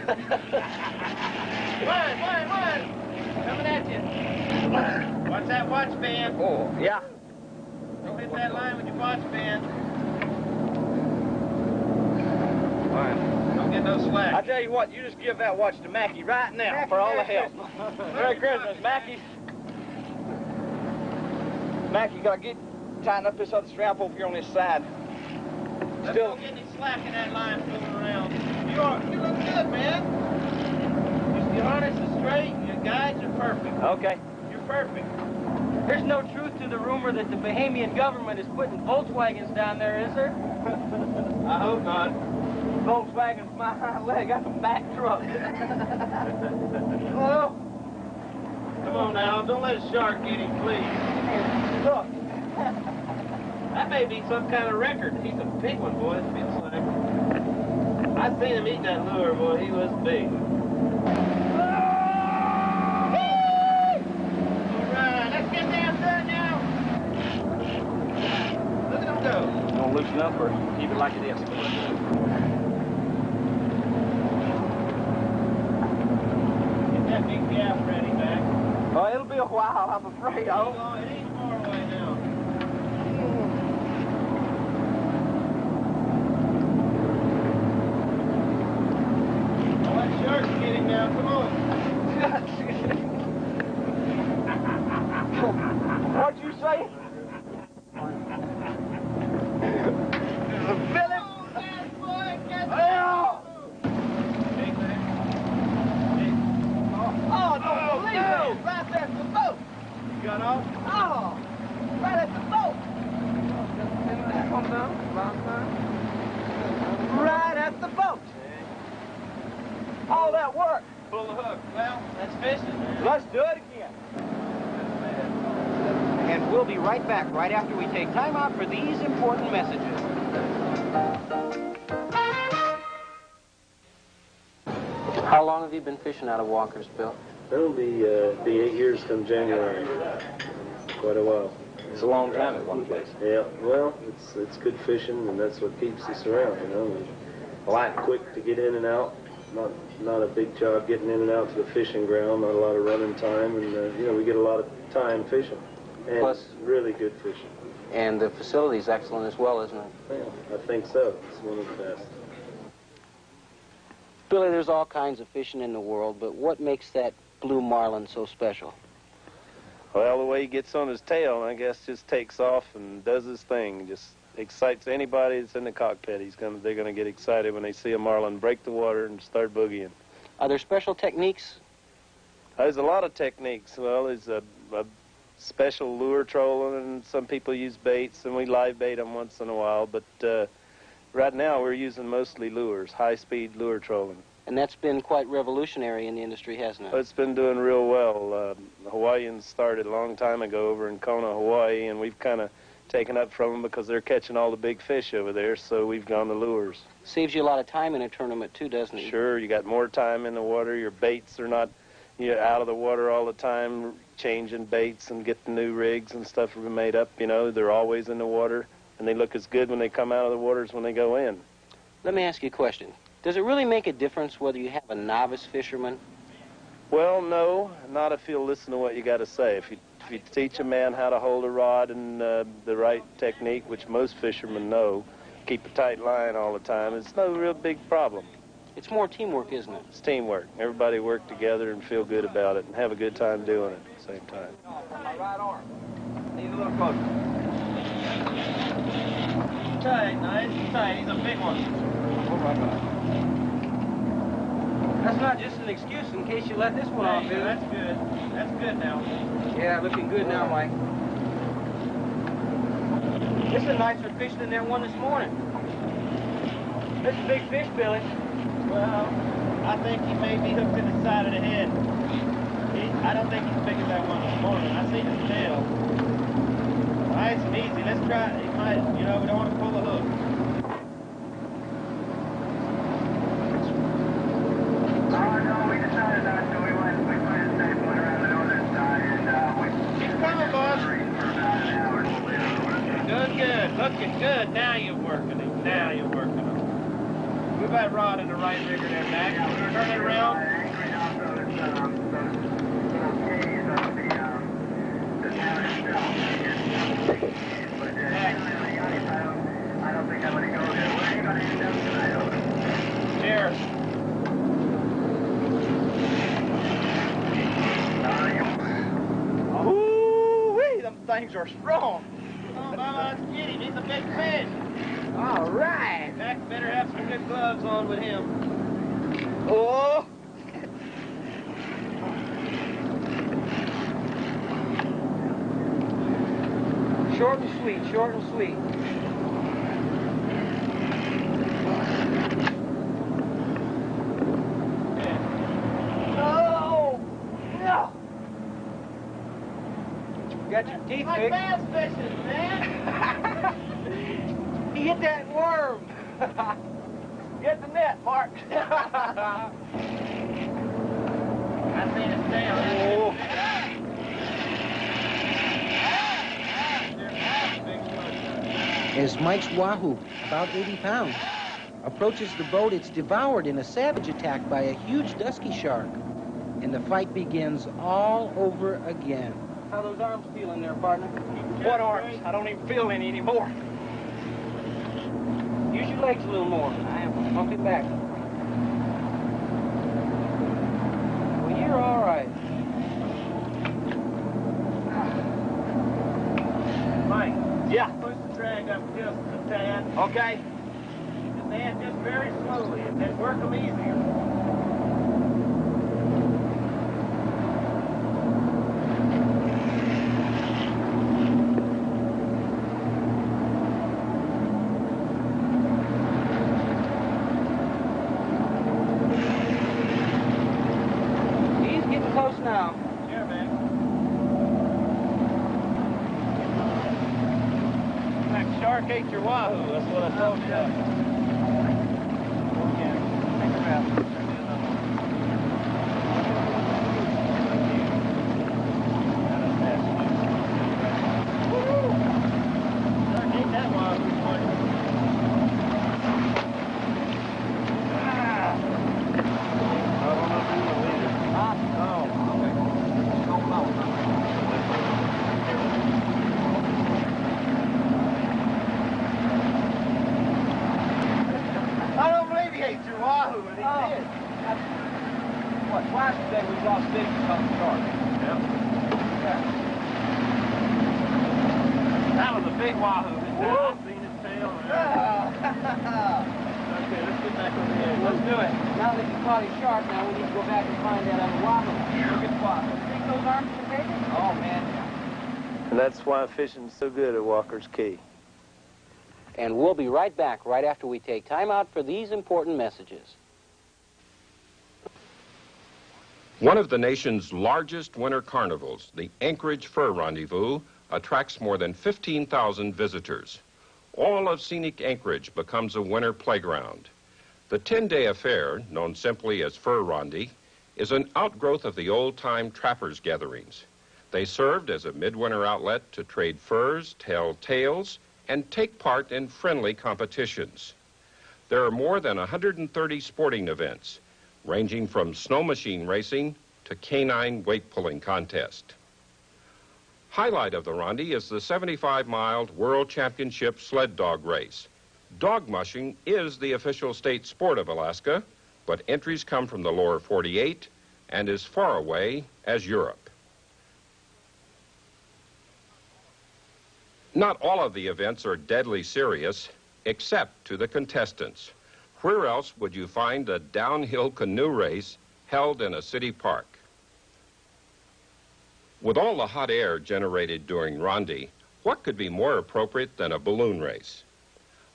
Coming at you. Watch that watch band. Oh, yeah. Don't hit that line with your watch band. Don't get no slack. I tell you what, you just give that watch to Mackie right now Mackie, for all the Merry help. Christmas. Merry Christmas, Mackie. Mackie, you gotta tighten up this other strap over here on this side. Let's don't get any slack in that line moving around. You look good, man. Your harness is straight, your guides are perfect. Okay. You're perfect. There's no truth to the rumor that the Bahamian government is putting Volkswagens down there, is there? I hope not. Volkswagen's my hind leg. I'm a Mack truck. Oh. Come on now, don't let a shark get him, please. Look. That may be some kind of record. He's a big one, boy, it feels like. I seen him eat that lure, boy. He was big. All right, let's get down to it now. Look at him go. You want to loosen up or keep it like it is? Get that big gap ready, Mac. Oh, it'll be a while, I'm afraid. It ain't far away now. Oh, that shark's getting down. Come on. What'd you say? Philip! Oh, don't believe it! Right at the boat! You got off? Oh! Right at the boat! Right at the boat! All that work! Pull the hook. Well, that's fishing, man. Let's do it again. And we'll be right back right after we take time out for these important messages. How long have you been fishing out of Walker's, Bill? It'll be 8 years come January. Quite a while. It's a long time at one place. Yeah, well, it's good fishing, and that's what keeps us around, you know. Well, quick to get in and out. Not a big job getting in and out to the fishing ground. Not a lot of running time, and you know, we get a lot of time fishing. And Plus, really good fishing. And the facility's excellent as well, isn't it? Yeah, I think so. It's one of the best. Billy, there's all kinds of fishing in the world, but what makes that blue marlin so special? Well, the way he gets on his tail, I guess, just takes off and does his thing. Just excites anybody that's in the cockpit. They're gonna get excited when they see a marlin break the water and start boogieing. Are there special techniques? There's a lot of techniques. Well, there's a special lure trolling, and some people use baits, and we live bait them once in a while. But right now, we're using mostly lures, high-speed lure trolling. And that's been quite revolutionary in the industry, hasn't it? It's been doing real well. The Hawaiians started a long time ago over in Kona, Hawaii, and we've kind of taken up from them because they're catching all the big fish over there, so we've gone to lures. Saves you a lot of time in a tournament, too, doesn't it? Sure, you got more time in the water. Your baits are not out of the water all the time, changing baits and getting new rigs and stuff made up. You know, they're always in the water, and they look as good when they come out of the water as when they go in. Let me ask you a question. Does it really make a difference whether you have a novice fisherman? Well, no, not if you'll listen to what you got to say. If you teach a man how to hold a rod and the right technique, which most fishermen know, keep a tight line all the time, it's no real big problem. It's more teamwork, isn't it? It's teamwork. Everybody work together and feel good about it and have a good time doing it at the same time. My right arm. He's a little closer. Tight, nice, tight. He's a big one. That's not just an excuse in case you let this one off, is it? That's good. That's good now. Yeah, looking good now, Mike. This is nicer fish than that one this morning. This is a big fish, Billy. Well, I think he may be hooked to the side of the head. I don't think he's big as that one this morning. I see his tail. Nice and easy. Let's try it. He might, you know, we don't want to pull the hook. Looking good. Now you're working him. Now you're working him. Move that rod in the right rigger there, Mac. Turn it around. I don't think I'm going to go there. Where are you going to end up tonight? Cheers. Ooh-wee, them things are strong. Oh, Mama, let's get him. He's a big fish. All right. Mac better have some good gloves on with him. Oh. Short and sweet, short and sweet. Oh, no. Got your teeth like fixed. bass fishing, man. He hit that worm. Get the net, Mark. I seen it down. Oh. As Mike's wahoo, about 80 pounds, approaches the boat, it's devoured in a savage attack by a huge dusky shark. And the fight begins all over again. How those arms feel in there, partner? What arms? I don't even feel any anymore. Use your legs a little more. I am. Pump it back. Well, you're all right. Mike. Yeah. Push the drag up just a tad. Okay. Keep the head just very slowly and then work them easier. He's getting close now. Here, man. shark ate your wahoo. That's what I told you. Shark ate that wahoo for you. I don't believe he ate your wahoo, and he did. What, twice today we've lost fish because of sharks. Yep. Yeah. That was a big wahoo. I've seen his tail. Okay, let's get back on the edge. Let's do it. Now that you caught his shark, now we need to go back and find that other wahoo. Look at the wahoo. Think those arms can take it? Oh, man. And that's why fishing's so good at Walker's Key. And we'll be right back right after we take time out for these important messages. One of the nation's largest winter carnivals, the Anchorage Fur Rendezvous, attracts more than 15,000 visitors. All of scenic Anchorage becomes a winter playground. The 10-day affair, known simply as Fur Rondi, is an outgrowth of the old-time trappers' gatherings. They served as a midwinter outlet to trade furs, tell tales, and take part in friendly competitions. There are more than 130 sporting events, ranging from snow machine racing to canine weight-pulling contest. Highlight of the Rondi is the 75-mile World Championship sled dog race. Dog mushing is the official state sport of Alaska, but entries come from the lower 48 and as far away as Europe. Not all of the events are deadly serious, except to the contestants. Where else would you find a downhill canoe race held in a city park? With all the hot air generated during Rondi, what could be more appropriate than a balloon race?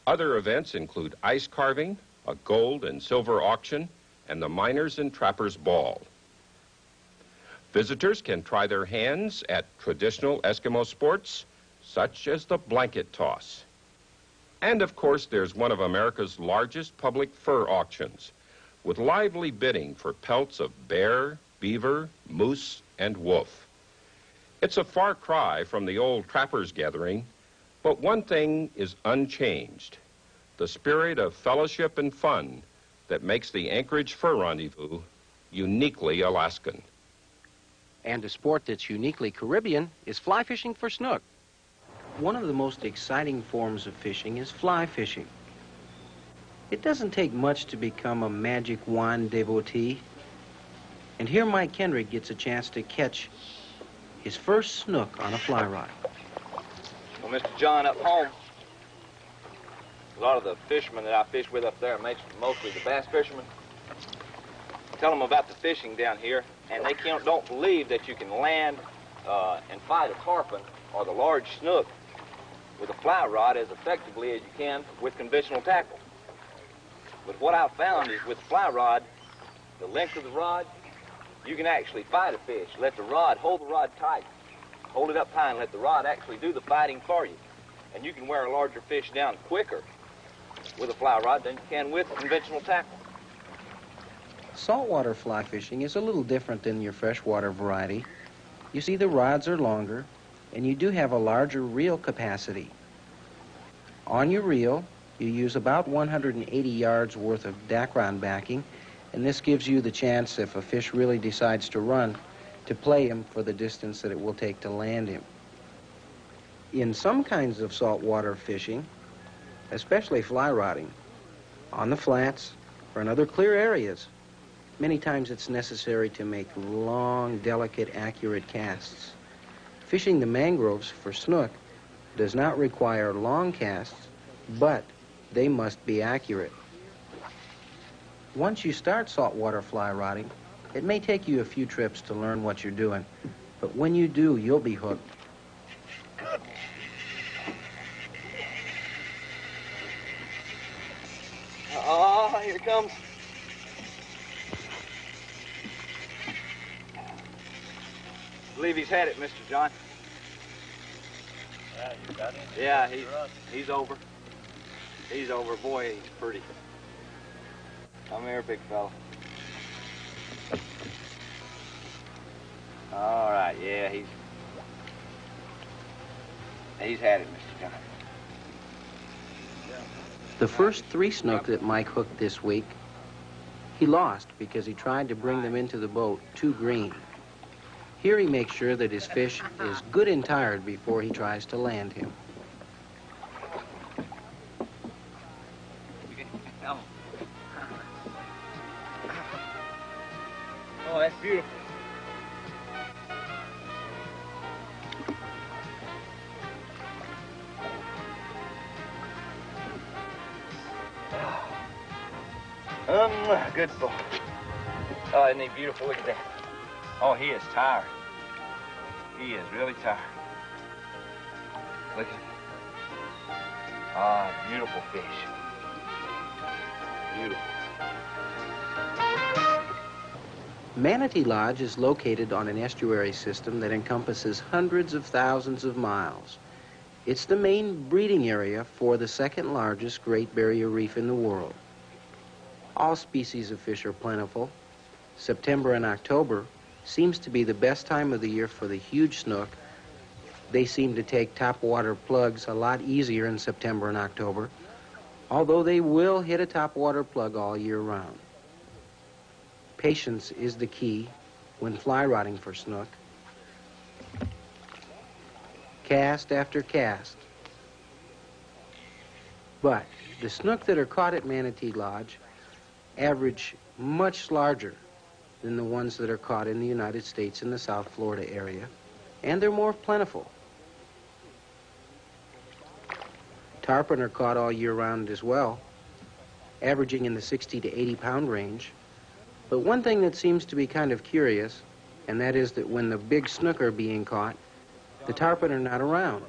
Other events include ice carving, a gold and silver auction, and the Miners and Trappers Ball. Visitors can try their hands at traditional Eskimo sports, such as the blanket toss. And of course, there's one of America's largest public fur auctions, with lively bidding for pelts of bear, beaver, moose, and wolf. It's a far cry from the old trappers' gathering, but one thing is unchanged: the spirit of fellowship and fun that makes the Anchorage Fur Rendezvous uniquely Alaskan. And a sport that's uniquely Caribbean is fly fishing for snook. One of the most exciting forms of fishing is fly fishing. It doesn't take much to become a magic wand devotee. And here Mike Kendrick gets a chance to catch his first snook on a fly rod. Well, Mr. John, up home, a lot of the fishermen that I fish with up there, mostly the bass fishermen, tell them about the fishing down here, and they don't believe that you can land and fight a tarpon or the large snook with a fly rod as effectively as you can with conventional tackle. But what I've found is with the fly rod, the length of the rod, you can actually fight a fish. Let the rod, hold the rod tight, hold it up high and let the rod actually do the fighting for you. And you can wear a larger fish down quicker with a fly rod than you can with conventional tackle. Saltwater fly fishing is a little different than your freshwater variety. You see, the rods are longer, and you do have a larger reel capacity. On your reel, you use about 180 yards worth of Dacron backing, and this gives you the chance, if a fish really decides to run, to play him for the distance that it will take to land him. In some kinds of saltwater fishing, especially fly rodding, on the flats or in other clear areas, many times it's necessary to make long, delicate, accurate casts. Fishing the mangroves for snook does not require long casts, but they must be accurate. Once you start saltwater fly rodding, it may take you a few trips to learn what you're doing, but when you do, you'll be hooked. Oh, here it comes. I believe he's had it, Mr. John. Yeah, he's over. He's over. Boy, he's pretty. Come here, big fella. All right, yeah, he's had it, Mr. John. The first 3 snook that Mike hooked this week, he lost because he tried to bring them into the boat too green. Here he makes sure that his fish is good and tired before he tries to land him. Oh, that's beautiful. Good boy. Oh, isn't he beautiful? Look at that. Oh, he is tired. He is really tired. Look at him. Ah, beautiful fish. Beautiful. Manatee Lodge is located on an estuary system that encompasses hundreds of thousands of miles. It's the main breeding area for the second largest Great Barrier Reef in the world. All species of fish are plentiful. September and October seems to be the best time of the year for the huge snook. They seem to take topwater plugs a lot easier in September and October, although they will hit a topwater plug all year round. Patience is the key when fly rodding for snook. Cast after cast. But the snook that are caught at Manatee Lodge average much larger than the ones that are caught in the United States in the South Florida area, and they're more plentiful. Tarpon are caught all year round as well, averaging in the 60 to 80 pound range. But one thing that seems to be kind of curious, and that is that when the big snook are being caught, the tarpon are not around.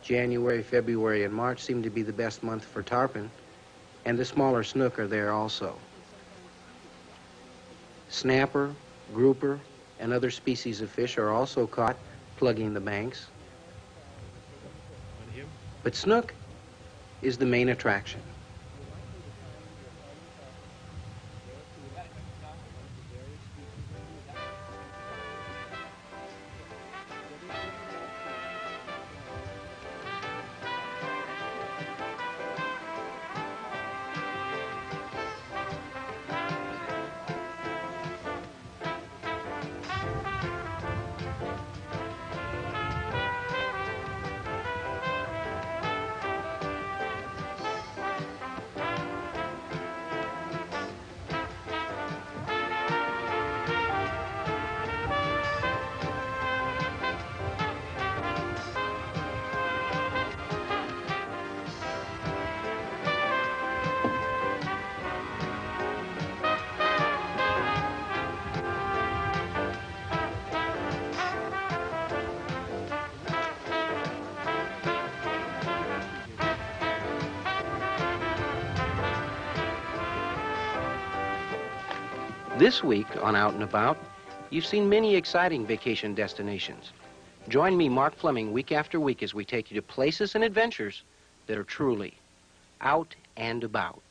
January, February, and March seem to be the best month for tarpon, and the smaller snook are there also. Snapper, grouper, and other species of fish are also caught plugging the banks. But snook is the main attraction. This week on Out and About, you've seen many exciting vacation destinations. Join me, Mark Fleming, week after week as we take you to places and adventures that are truly out and about.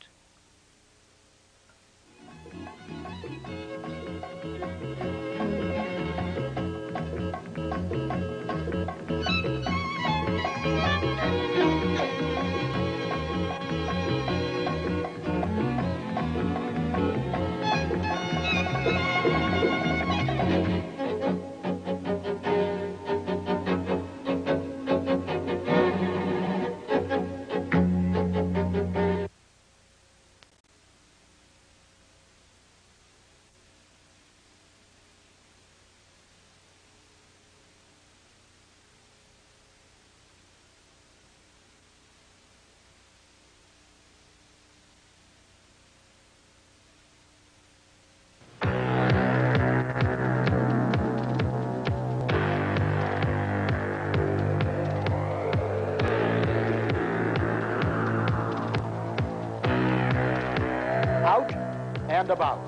Out and about.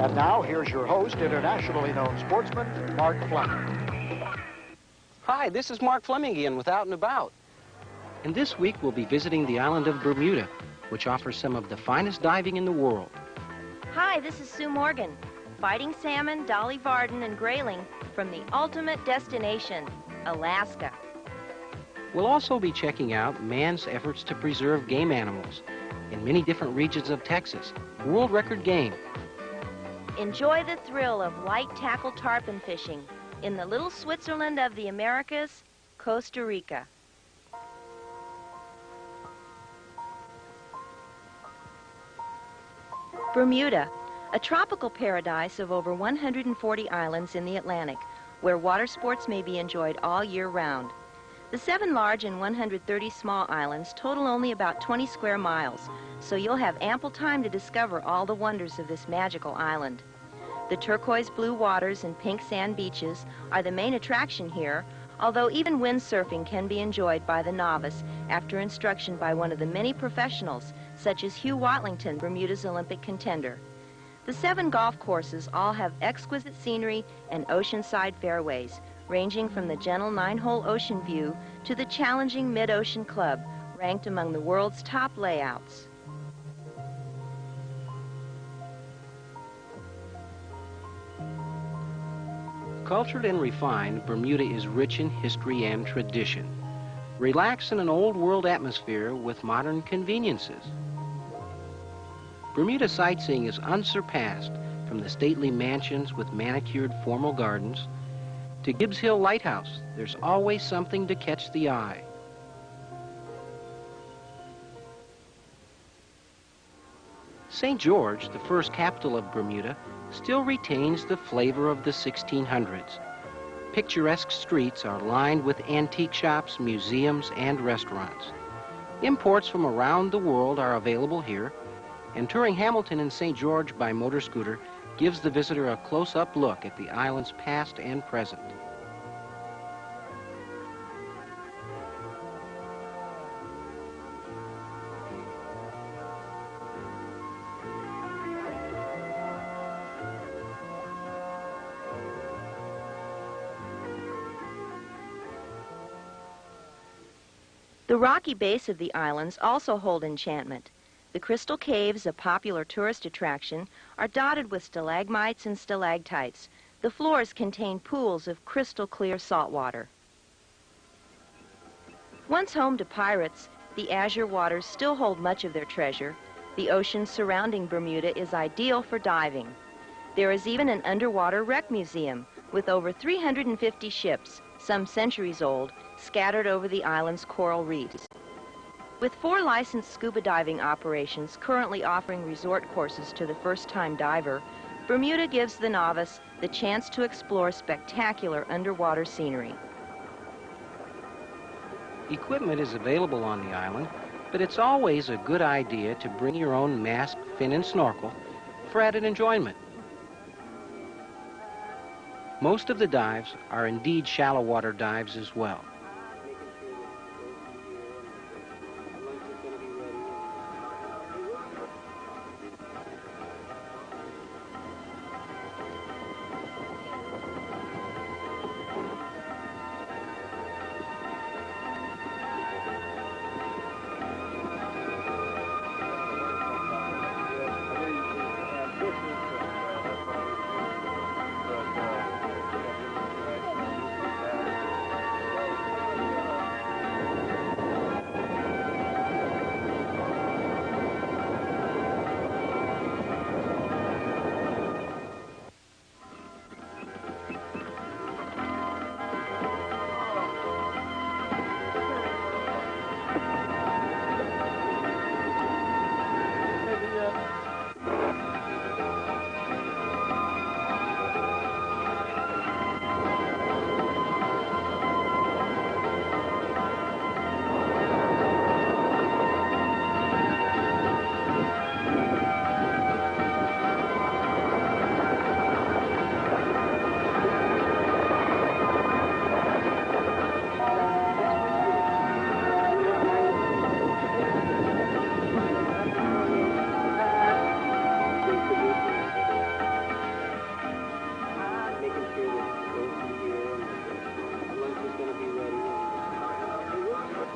And now, here's your host, internationally known sportsman, Mark Fleming. Hi, this is Mark Fleming again with Out and About. And this week we'll be visiting the island of Bermuda, which offers some of the finest diving in the world. Hi, this is Sue Morgan, fighting salmon, dolly varden, and grayling from the ultimate destination, Alaska. We'll also be checking out man's efforts to preserve game animals in many different regions of Texas. World record game. Enjoy the thrill of light tackle tarpon fishing in the little Switzerland of the Americas, Costa Rica. Bermuda, a tropical paradise of over 140 islands in the Atlantic, where water sports may be enjoyed all year round. The 7 large and 130 small islands total only about 20 square miles, so you'll have ample time to discover all the wonders of this magical island. The turquoise blue waters and pink sand beaches are the main attraction here, although even windsurfing can be enjoyed by the novice after instruction by one of the many professionals, such as Hugh Watlington, Bermuda's Olympic contender. The 7 golf courses all have exquisite scenery and oceanside fairways, ranging from the gentle 9-hole ocean view to the challenging mid-ocean club, ranked among the world's top layouts. Cultured and refined, Bermuda is rich in history and tradition. Relax in an old-world atmosphere with modern conveniences. Bermuda sightseeing is unsurpassed, from the stately mansions with manicured formal gardens to Gibbs Hill Lighthouse. There's always something to catch the eye. St. George, the first capital of Bermuda, still retains the flavor of the 1600s. Picturesque streets are lined with antique shops, museums, and restaurants. Imports from around the world are available here, and touring Hamilton and St. George by motor scooter gives the visitor a close-up look at the island's past and present. The rocky base of the islands also hold enchantment. The crystal caves, a popular tourist attraction, are dotted with stalagmites and stalactites. The floors contain pools of crystal clear salt water. Once home to pirates, the azure waters still hold much of their treasure. The ocean surrounding Bermuda is ideal for diving. There is even an underwater wreck museum with over 350 ships, some centuries old, scattered over the island's coral reefs. With 4 licensed scuba diving operations currently offering resort courses to the first-time diver, Bermuda gives the novice the chance to explore spectacular underwater scenery. Equipment is available on the island, but it's always a good idea to bring your own mask, fin, and snorkel for added enjoyment. Most of the dives are indeed shallow water dives as well.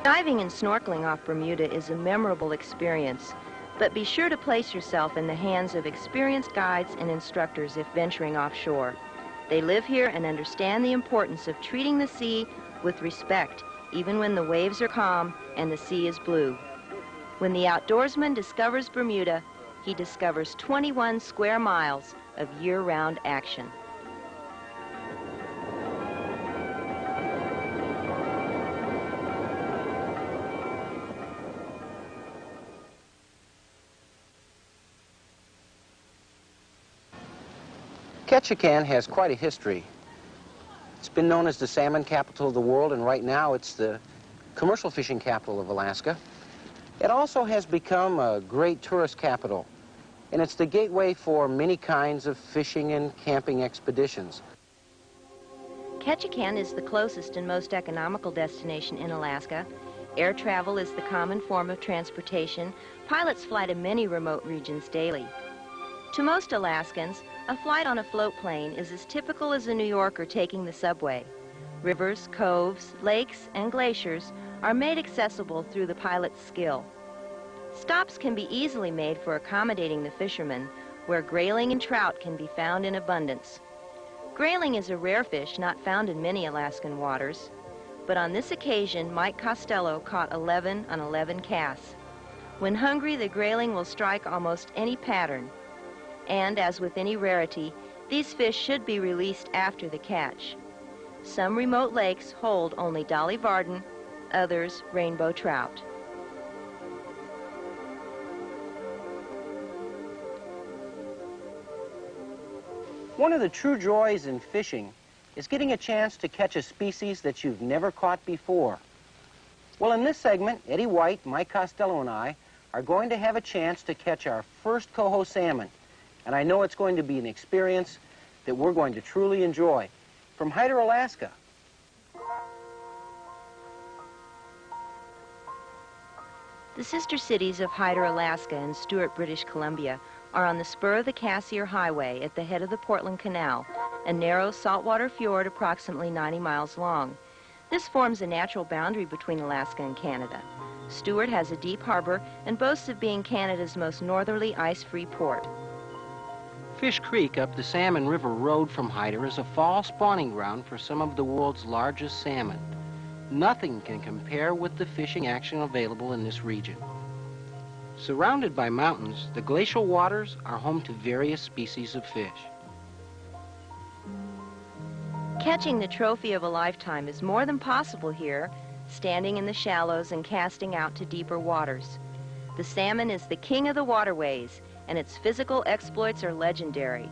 Diving and snorkeling off Bermuda is a memorable experience, but be sure to place yourself in the hands of experienced guides and instructors if venturing offshore. They live here and understand the importance of treating the sea with respect, even when the waves are calm and the sea is blue. When the outdoorsman discovers Bermuda, he discovers 21 square miles of year-round action. Ketchikan has quite a history. It's been known as the salmon capital of the world, and right now it's the commercial fishing capital of Alaska. It also has become a great tourist capital, and it's the gateway for many kinds of fishing and camping expeditions. Ketchikan is the closest and most economical destination in Alaska. Air travel is the common form of transportation. Pilots fly to many remote regions daily. To most Alaskans, a flight on a float plane is as typical as a New Yorker taking the subway. Rivers, coves, lakes, and glaciers are made accessible through the pilot's skill. Stops can be easily made for accommodating the fishermen, where grayling and trout can be found in abundance. Grayling is a rare fish not found in many Alaskan waters, but on this occasion, Mike Costello caught 11 on 11 casts. When hungry, the grayling will strike almost any pattern. And, as with any rarity, these fish should be released after the catch. Some remote lakes hold only Dolly Varden, others rainbow trout. One of the true joys in fishing is getting a chance to catch a species that you've never caught before. Well, in this segment, Eddie White, Mike Costello, and I are going to have a chance to catch our first coho salmon. And I know it's going to be an experience that we're going to truly enjoy. From Hyder, Alaska. The sister cities of Hyder, Alaska and Stewart, British Columbia are on the spur of the Cassiar Highway at the head of the Portland Canal, a narrow saltwater fjord approximately 90 miles long. This forms a natural boundary between Alaska and Canada. Stewart has a deep harbor and boasts of being Canada's most northerly ice-free port. Fish Creek up the Salmon River Road from Hyder is a fall spawning ground for some of the world's largest salmon. Nothing can compare with the fishing action available in this region. Surrounded by mountains, the glacial waters are home to various species of fish. Catching the trophy of a lifetime is more than possible here, standing in the shallows and casting out to deeper waters. The salmon is the king of the waterways, and its physical exploits are legendary.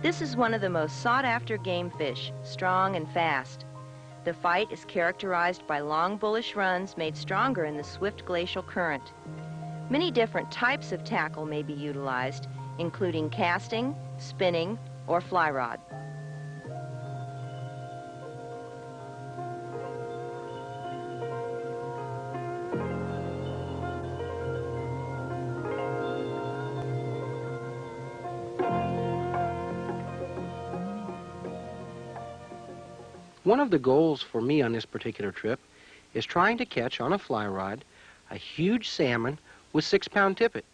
This is one of the most sought-after game fish, strong and fast. The fight is characterized by long bullish runs made stronger in the swift glacial current. Many different types of tackle may be utilized, including casting, spinning, or fly rod. One of the goals for me on this particular trip is trying to catch on a fly rod a huge salmon with 6-pound tippet.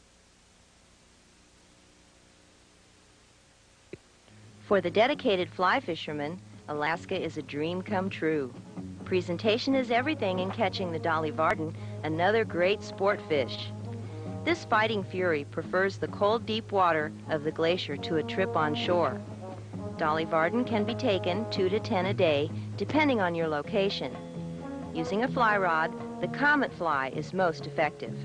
For the dedicated fly fisherman, Alaska is a dream come true. Presentation is everything in catching the Dolly Varden, another great sport fish. This fighting fury prefers the cold, deep water of the glacier to a trip on shore. Dolly Varden can be taken 2 to 10 a day, depending on your location. Using a fly rod, the Comet fly is most effective.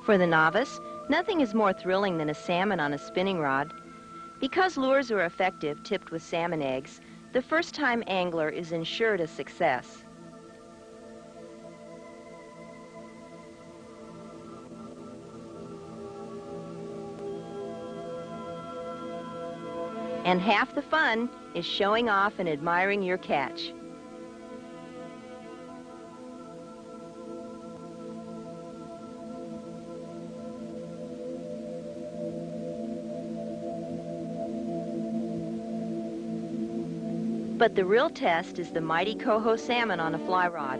For the novice, nothing is more thrilling than a salmon on a spinning rod. Because lures are effective, tipped with salmon eggs, the first-time angler is ensured a success. And half the fun is showing off and admiring your catch. But the real test is the mighty coho salmon on a fly rod.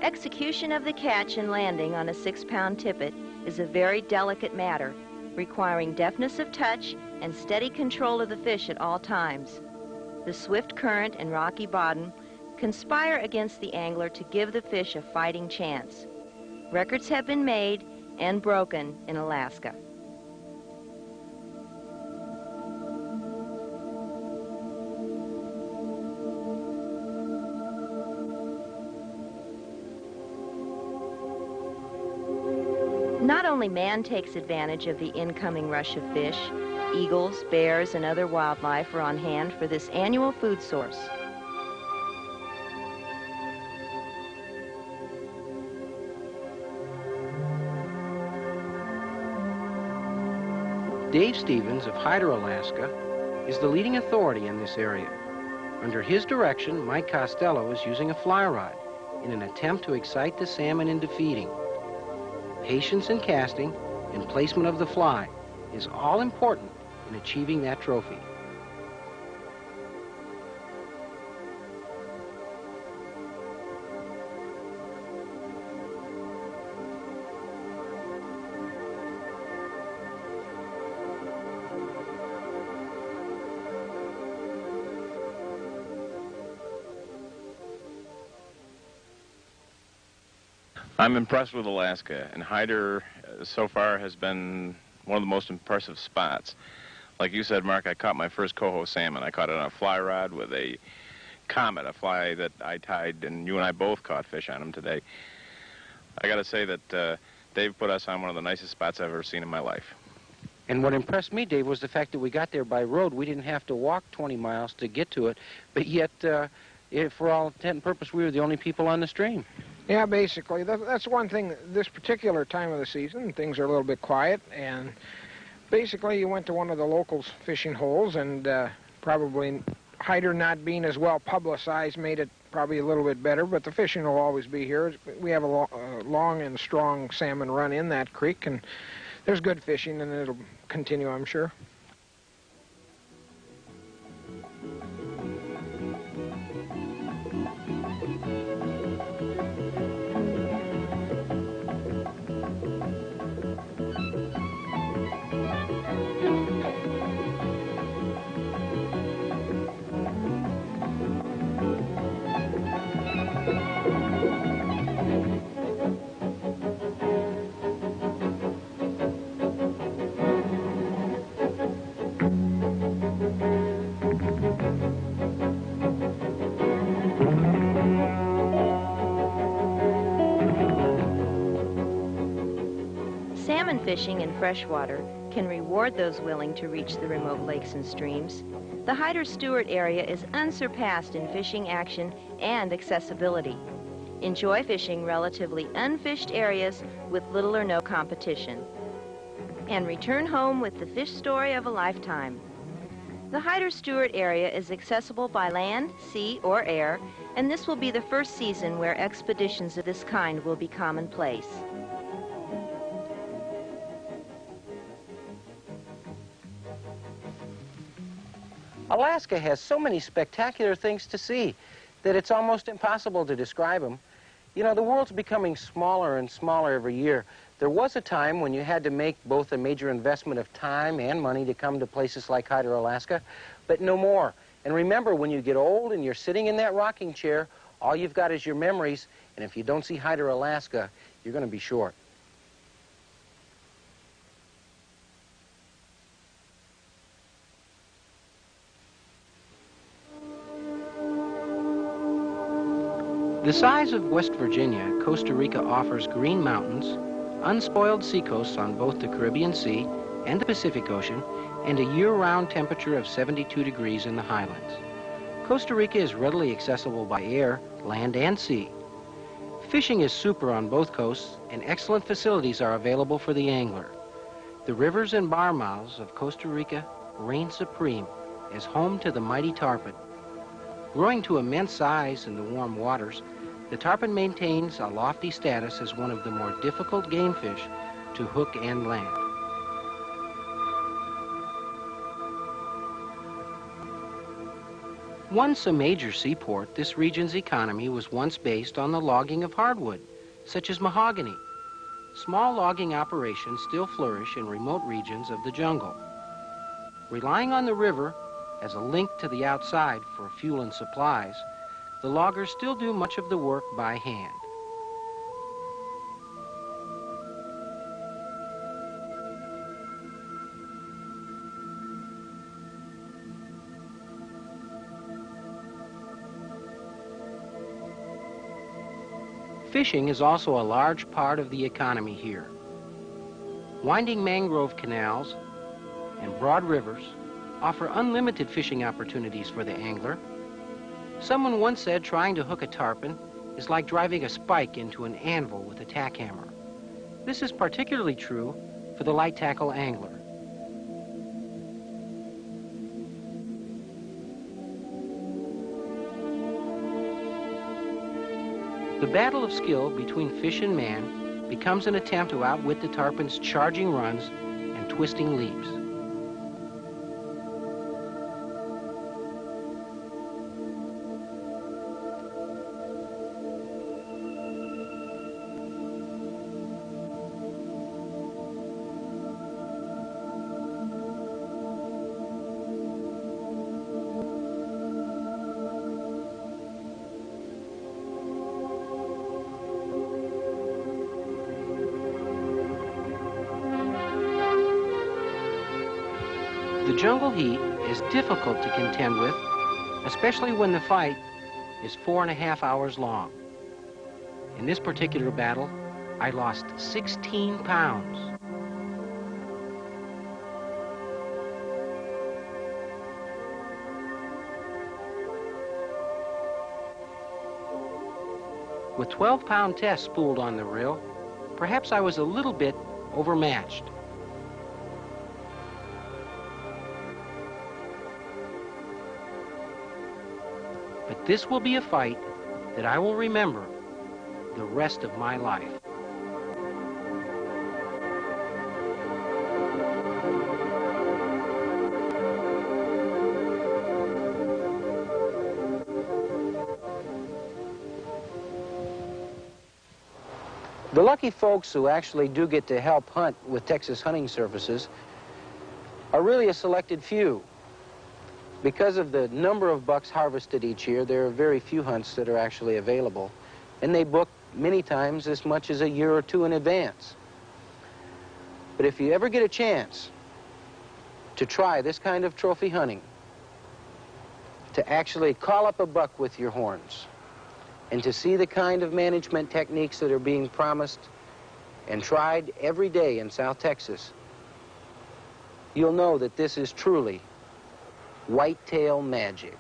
Execution of the catch and landing on a 6-pound tippet is a very delicate matter, requiring deftness of touch and steady control of the fish at all times. The swift current and rocky bottom conspire against the angler to give the fish a fighting chance. Records have been made and broken in Alaska. Not only man takes advantage of the incoming rush of fish, eagles, bears, and other wildlife are on hand for this annual food source. Dave Stevens of Hyder, Alaska, is the leading authority in this area. Under his direction, Mike Costello is using a fly rod in an attempt to excite the salmon into feeding. Patience in casting and placement of the fly is all important in achieving that trophy. I'm impressed with Alaska, and Hyder so far has been one of the most impressive spots. Like you said, Mark, I caught my first coho salmon. I caught it on a fly rod with a Comet, a fly that I tied, and you and I both caught fish on him today. I got to say that Dave put us on one of the nicest spots I've ever seen in my life. And what impressed me, Dave, was the fact that we got there by road. We didn't have to walk 20 miles to get to it, but yet, for all intent and purpose, we were the only people on the stream. Yeah, basically. That's one thing. This particular time of the season, things are a little bit quiet, and basically you went to one of the locals' fishing holes, and probably Hyder not being as well publicized made it probably a little bit better, but the fishing will always be here. We have a long and strong salmon run in that creek, and there's good fishing, and it'll continue, I'm sure. Salmon fishing in freshwater can reward those willing to reach the remote lakes and streams. The Hyder-Stewart area is unsurpassed in fishing action and accessibility. Enjoy fishing relatively unfished areas with little or no competition. And return home with the fish story of a lifetime. The Hyder-Stewart area is accessible by land, sea, or air, and this will be the first season where expeditions of this kind will be commonplace. Alaska has so many spectacular things to see that it's almost impossible to describe them. You know, the world's becoming smaller and smaller every year. There was a time when you had to make both a major investment of time and money to come to places like Hyder, Alaska, but no more. And remember, when you get old and you're sitting in that rocking chair, all you've got is your memories, and if you don't see Hyder, Alaska, you're going to be short. The size of West Virginia, Costa Rica offers green mountains, unspoiled seacoasts on both the Caribbean Sea and the Pacific Ocean, and a year-round temperature of 72 degrees in the highlands. Costa Rica is readily accessible by air, land, and sea. Fishing is super on both coasts, and excellent facilities are available for the angler. The rivers and bar mouths of Costa Rica reign supreme as home to the mighty tarpon. Growing to immense size in the warm waters, the tarpon maintains a lofty status as one of the more difficult game fish to hook and land. Once a major seaport, this region's economy was once based on the logging of hardwood, such as mahogany. Small logging operations still flourish in remote regions of the jungle. Relying on the river as a link to the outside for fuel and supplies, the loggers still do much of the work by hand. Fishing is also a large part of the economy here. Winding mangrove canals and broad rivers offer unlimited fishing opportunities for the angler. Someone once said trying to hook a tarpon is like driving a spike into an anvil with a tack hammer. This is particularly true for the light tackle angler. The battle of skill between fish and man becomes an attempt to outwit the tarpon's charging runs and twisting leaps. The jungle heat is difficult to contend with, especially when the fight is 4.5 hours long. In this particular battle, I lost 16 pounds. With 12-pound tests spooled on the reel, perhaps I was a little bit overmatched. But this will be a fight that I will remember the rest of my life. The lucky folks who actually do get to help hunt with Texas Hunting Services are really a selected few. Because of the number of bucks harvested each year, there are very few hunts that are actually available, and they book many times as much as a year or two in advance. But if you ever get a chance to try this kind of trophy hunting, to actually call up a buck with your horns, and to see the kind of management techniques that are being promised and tried every day in South Texas, you'll know that this is truly whitetail magic.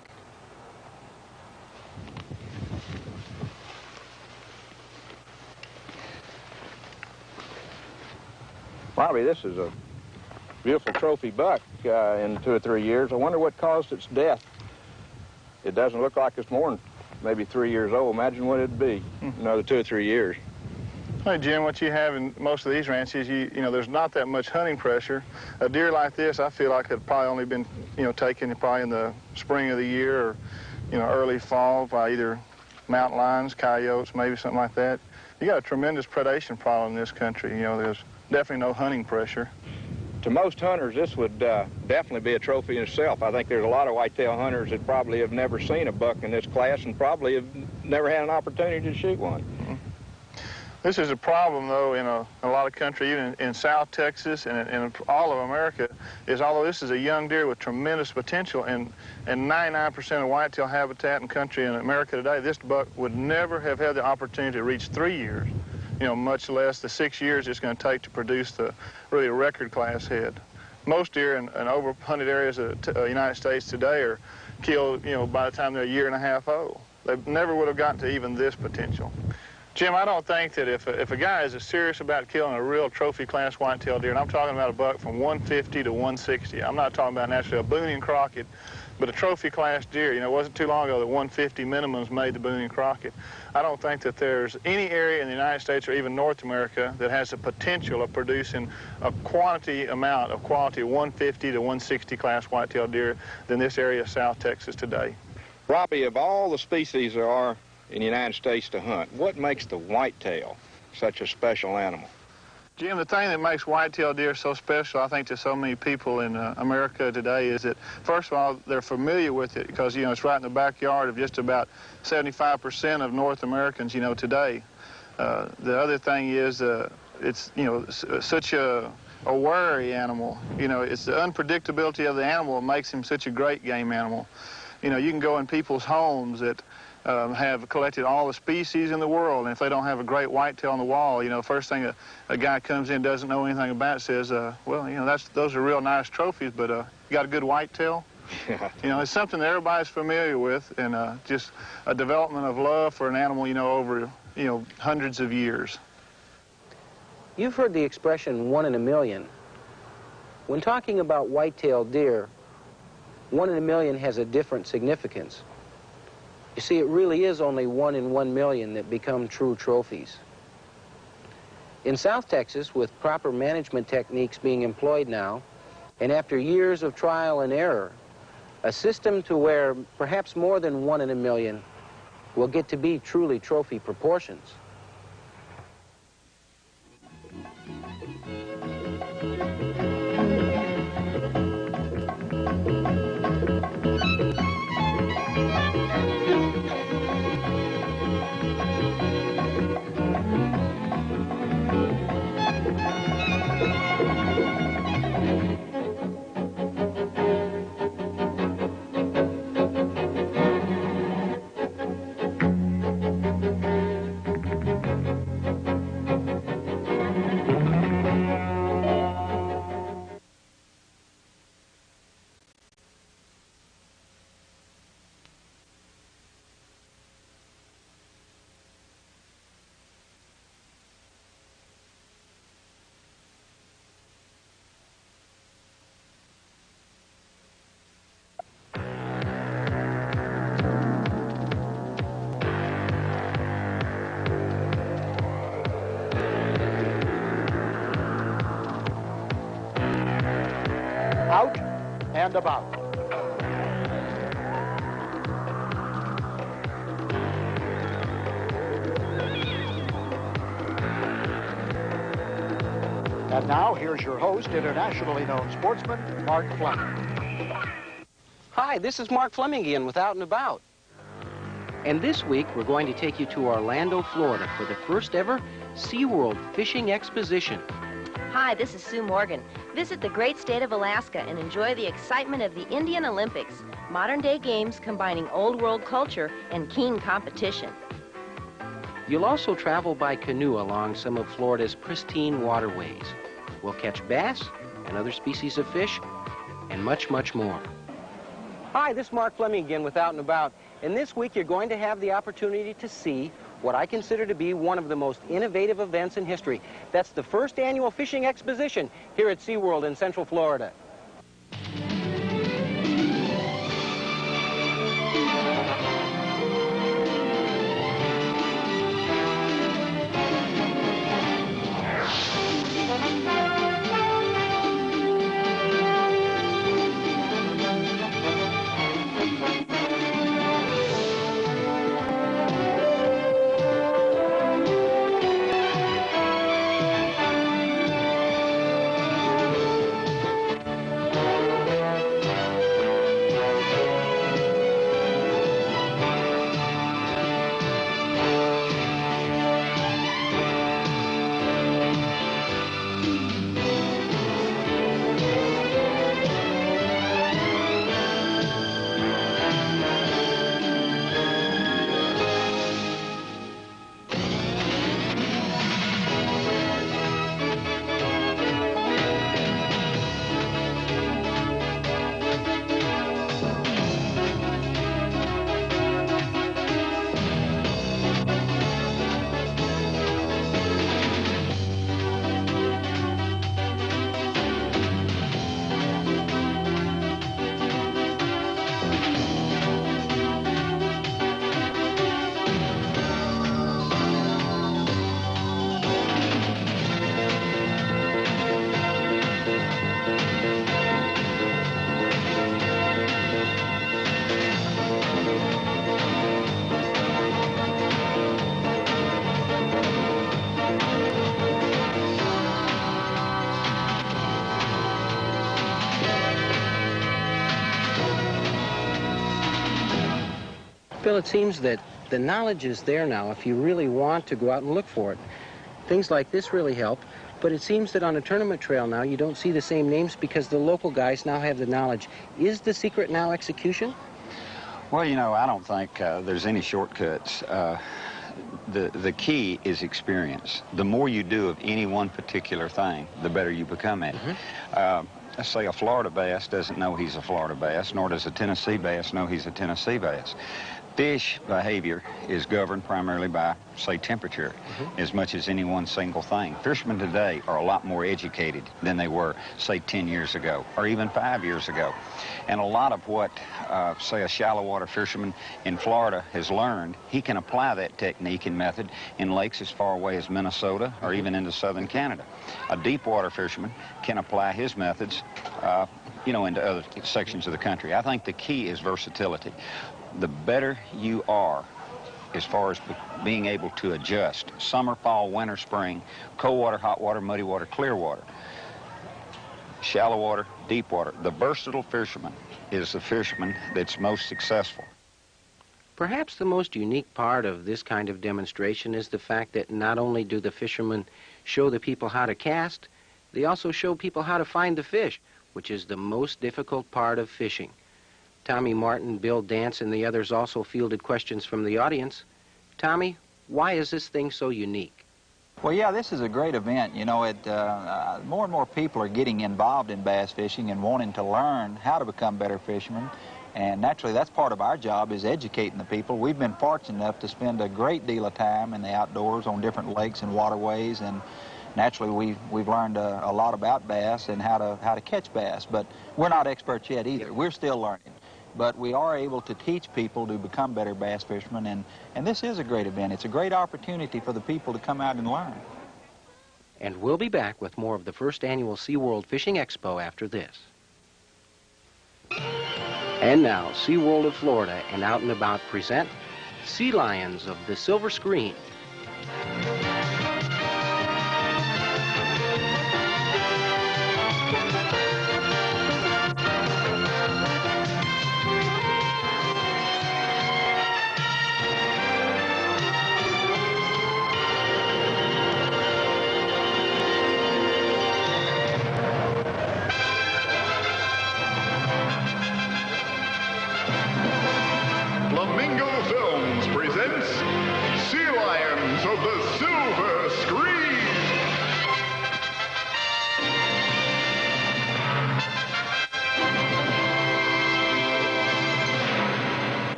Bobby, this is a beautiful trophy buck in 2 or 3 years. I wonder what caused its death. It doesn't look like it's more than maybe 3 years old. Imagine what it'd be another 2 or 3 years. Hey, Jim, what you have in most of these ranches, you know, there's not that much hunting pressure. A deer like this, I feel like it probably only been, taken probably in the spring of the year or, early fall by either mountain lions, coyotes, maybe something like that. You got a tremendous predation problem in this country. There's definitely no hunting pressure. To most hunters, this would definitely be a trophy in itself. I think there's a lot of whitetail hunters that probably have never seen a buck in this class and probably have never had an opportunity to shoot one. This is a problem, though, in a lot of country, even in South Texas and in all of America, is although this is a young deer with tremendous potential and 99% of whitetail habitat and country in America today, this buck would never have had the opportunity to reach 3 years, much less the 6 years it's going to take to produce the really record class head. most deer in over hunted areas of the United States today are killed, by the time they're a year and a half old. They never would have gotten to even this potential. Jim, I don't think that if a guy is serious about killing a real trophy class whitetail deer, and I'm talking about a buck from 150 to 160, I'm not talking about naturally a Boone and Crockett, but a trophy class deer. It wasn't too long ago that 150 minimums made the Boone and Crockett. I don't think that there's any area in the United States or even North America that has the potential of producing a amount of quality 150 to 160 class whitetail deer than this area of South Texas today. Robbie, of all the species there are in the United States to hunt, what makes the whitetail such a special animal? Jim, the thing that makes whitetail deer so special, I think, to so many people in America today is that, first of all, they're familiar with it because, it's right in the backyard of just about 75% of North Americans, today. The other thing is it's, such a wary animal. It's the unpredictability of the animal that makes him such a great game animal. You can go in people's homes that have collected all the species in the world, and if they don't have a great whitetail on the wall, first thing a guy comes in doesn't know anything about says, well, those are real nice trophies, but you got a good whitetail? It's something that everybody's familiar with, and just a development of love for an animal, over, hundreds of years. You've heard the expression 1 in a million. When talking about white-tailed deer, 1 in a million has a different significance. You see, it really is only 1 in 1 million that become true trophies. In South Texas, with proper management techniques being employed now, and after years of trial and error, a system to where perhaps more than 1 in a million will get to be truly trophy proportions. Out and about. And now, here's your host, internationally known sportsman, Mark Fleming. Hi, this is Mark Fleming again with Out and About. And this week, we're going to take you to Orlando, Florida for the first ever SeaWorld Fishing Exposition. Hi, this is Sue Morgan. Visit the great state of Alaska and enjoy the excitement of the Indian Olympics, modern-day games combining old world culture and keen competition. You'll also travel by canoe along some of Florida's pristine waterways. We'll catch bass and other species of fish and much, much more. Hi, this is Mark Fleming again with Out and About. And this week you're going to have the opportunity to see what I consider to be one of the most innovative events in history. That's the first annual fishing exposition here at SeaWorld in Central Florida. Bill, it seems that the knowledge is there now if you really want to go out and look for it. Things like this really help, but it seems that on a tournament trail now you don't see the same names because the local guys now have the knowledge. Is the secret now execution? Well, you know, I don't think there's any shortcuts. The key is experience. The more you do of any one particular thing, the better you become at it. Let's say a Florida bass doesn't know he's a Florida bass, nor does a Tennessee bass know he's a Tennessee bass. Fish behavior is governed primarily by, say, temperature, as much as any one single thing. Fishermen today are a lot more educated than they were, say, 10 years ago, or even 5 years ago. And a lot of what, say, a shallow water fisherman in Florida has learned, he can apply that technique and method in lakes as far away as Minnesota or even into southern Canada. A deep water fisherman can apply his methods, you know, into other sections of the country. I think the key is versatility. The better you are as far as being able to adjust, summer, fall, winter, spring, cold water, hot water, muddy water, clear water, shallow water, deep water, the versatile fisherman is the fisherman that's most successful. Perhaps the most unique part of this kind of demonstration is the fact that not only do the fishermen show the people how to cast, they also show people how to find the fish, which is the most difficult part of fishing. Tommy Martin, Bill Dance, and the others also fielded questions from the audience. Tommy, why is this thing so unique? Well, yeah, this is a great event. You know, more and more people are getting involved in bass fishing and wanting to learn how to become better fishermen. And naturally, that's part of our job, is educating the people. We've been fortunate enough to spend a great deal of time in the outdoors on different lakes and waterways, and naturally, we've learned a lot about bass and how to catch bass. But we're not experts yet either. We're still learning. But we are able to teach people to become better bass fishermen, and this is a great event. It's a great opportunity for the people to come out and learn. And we'll be back with more of the first annual SeaWorld Fishing Expo after this. And now, SeaWorld of Florida and Out and About present Sea Lions of the Silver Screen.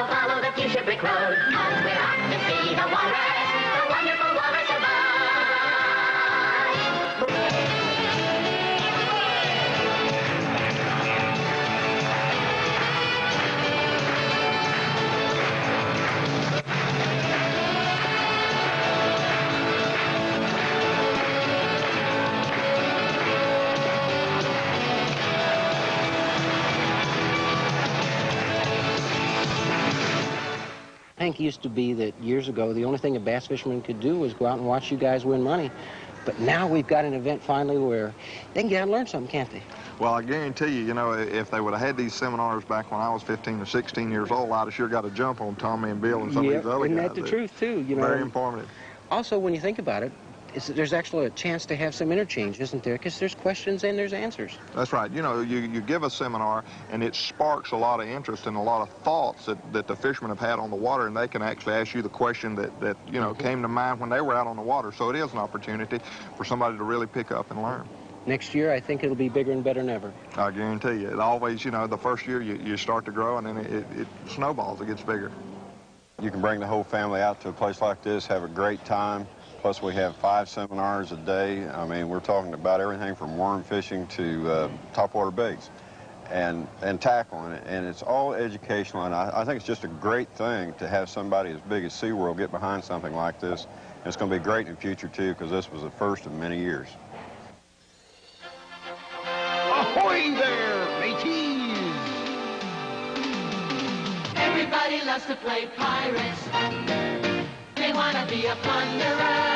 Follow the fuchsia brick road. We're out to see the walrus, the wonderful walrus above. Hank used to be that years ago the only thing a bass fisherman could do was go out and watch you guys win money. But now we've got an event finally where they can get out and learn something, can't they? Well, I guarantee you, you know, if they would have had these seminars back when I was 15 or 16 years old, I'd have sure got a jump on Tommy and Bill and some of these other guys. Isn't that the truth, too? You know, very informative. Also, when you think about it, there's actually a chance to have some interchange, isn't there? Because there's questions and there's answers. That's right. You know, you give a seminar, and it sparks a lot of interest and a lot of thoughts that the fishermen have had on the water, and they can actually ask you the question that you know, came to mind when they were out on the water. So it is an opportunity for somebody to really pick up and learn. Next year, I think it'll be bigger and better than ever. I guarantee you. It always, you know, the first year you start to grow, and then it snowballs. It gets bigger. You can bring the whole family out to a place like this, have a great time. Plus, we have 5 seminars a day. I mean, we're talking about everything from worm fishing to topwater baits and tackling. And it's all educational. And I think it's just a great thing to have somebody as big as SeaWorld get behind something like this. And it's going to be great in the future, too, because this was the first of many years. Ahoy there, mateys! Everybody loves to play pirates. They want to be a plunderer.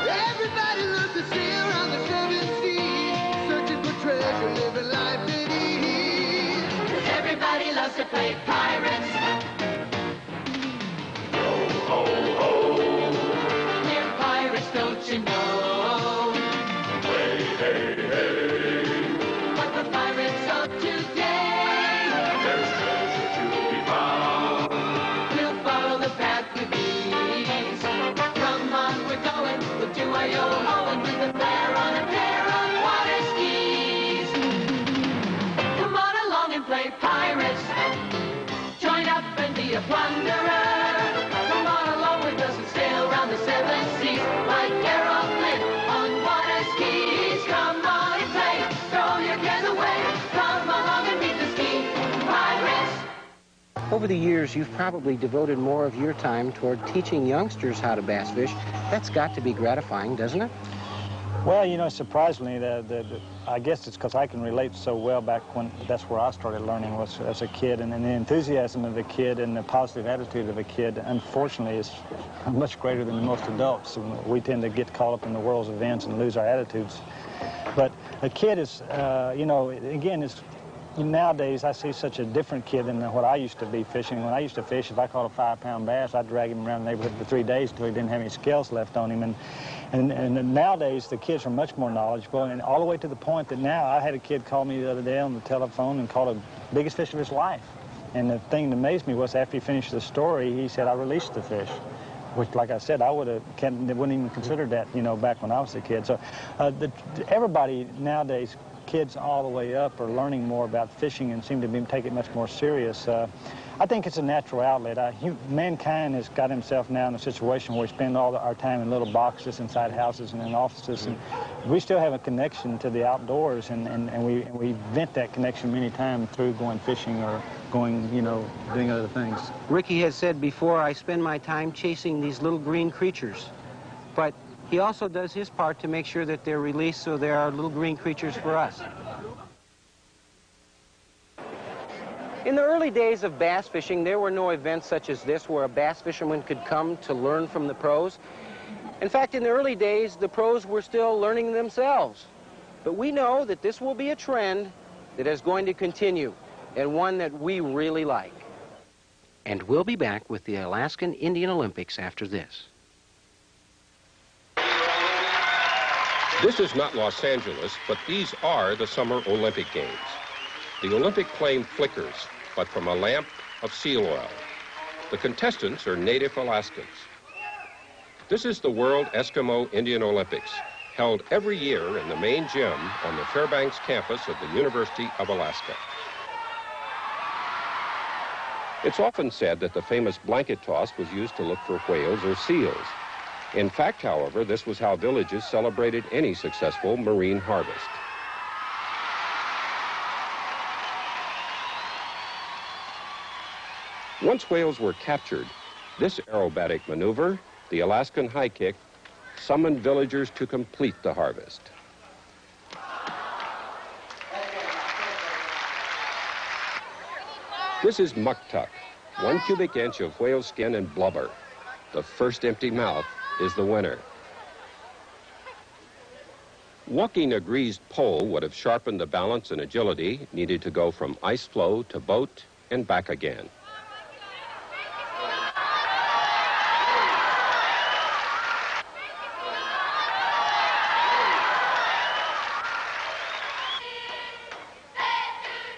Everybody loves to sail around the 7 seas, searching for treasure, living us to play pirates. Ho, ho, ho. We're pirates, don't you know? Hey, hey, hey. But the pirates of today, there's treasure to be found. We'll follow the path with ease. Come on, we're going. We'll do our yo-hoing with a pair on a pair of water skis. Come on along and play pirates. Join up and be a plunderer. Come on along with us and sail around the seven seas like Carol Flynn on water skis. Come on and play, throw your cares away. Come along and meet the ski pirates. Over the years, you've probably devoted more of your time toward teaching youngsters how to bass fish. That's got to be gratifying, doesn't it? Well, you know, surprisingly, I guess it's because I can relate so well back when that's where I started learning was as a kid, and the enthusiasm of a kid and the positive attitude of a kid, unfortunately, is much greater than most adults. We tend to get caught up in the world's events and lose our attitudes. But a kid is, you know, again, it's, nowadays I see such a different kid than what I used to be fishing. When I used to fish, if I caught a 5-pound bass, I'd drag him around the neighborhood for 3 days until he didn't have any scales left on him. And nowadays the kids are much more knowledgeable, and all the way to the point that now I had a kid call me the other day on the telephone and caught the biggest fish of his life. And the thing that amazed me was after he finished the story, he said, "I released the fish." Which, like I said, I wouldn't even consider that, you know, back when I was a kid. So everybody nowadays, kids all the way up, are learning more about fishing and seem to take it much more serious. I think it's a natural outlet. Mankind has got himself now in a situation where we spend all our time in little boxes inside houses and in offices, and we still have a connection to the outdoors, and we vent that connection many times through going fishing or going, you know, doing other things. Ricky has said before, I spend my time chasing these little green creatures, but he also does his part to make sure that they're released so there are little green creatures for us. In the early days of bass fishing, there were no events such as this where a bass fisherman could come to learn from the pros. In fact, in the early days, the pros were still learning themselves. But we know that this will be a trend that is going to continue, and one that we really like. And we'll be back with the Alaskan Indian Olympics after this. This is not Los Angeles, but these are the Summer Olympic Games. The Olympic flame flickers, but from a lamp of seal oil. The contestants are native Alaskans. This is the World Eskimo Indian Olympics, held every year in the main gym on the Fairbanks campus of the University of Alaska. It's often said that the famous blanket toss was used to look for whales or seals. In fact, however, this was how villages celebrated any successful marine harvest. Once whales were captured, this aerobatic maneuver, the Alaskan high kick, summoned villagers to complete the harvest. This is muktuk, 1 cubic inch of whale skin and blubber. The first empty mouth is the winner. Walking a greased pole would have sharpened the balance and agility needed to go from ice floe to boat and back again.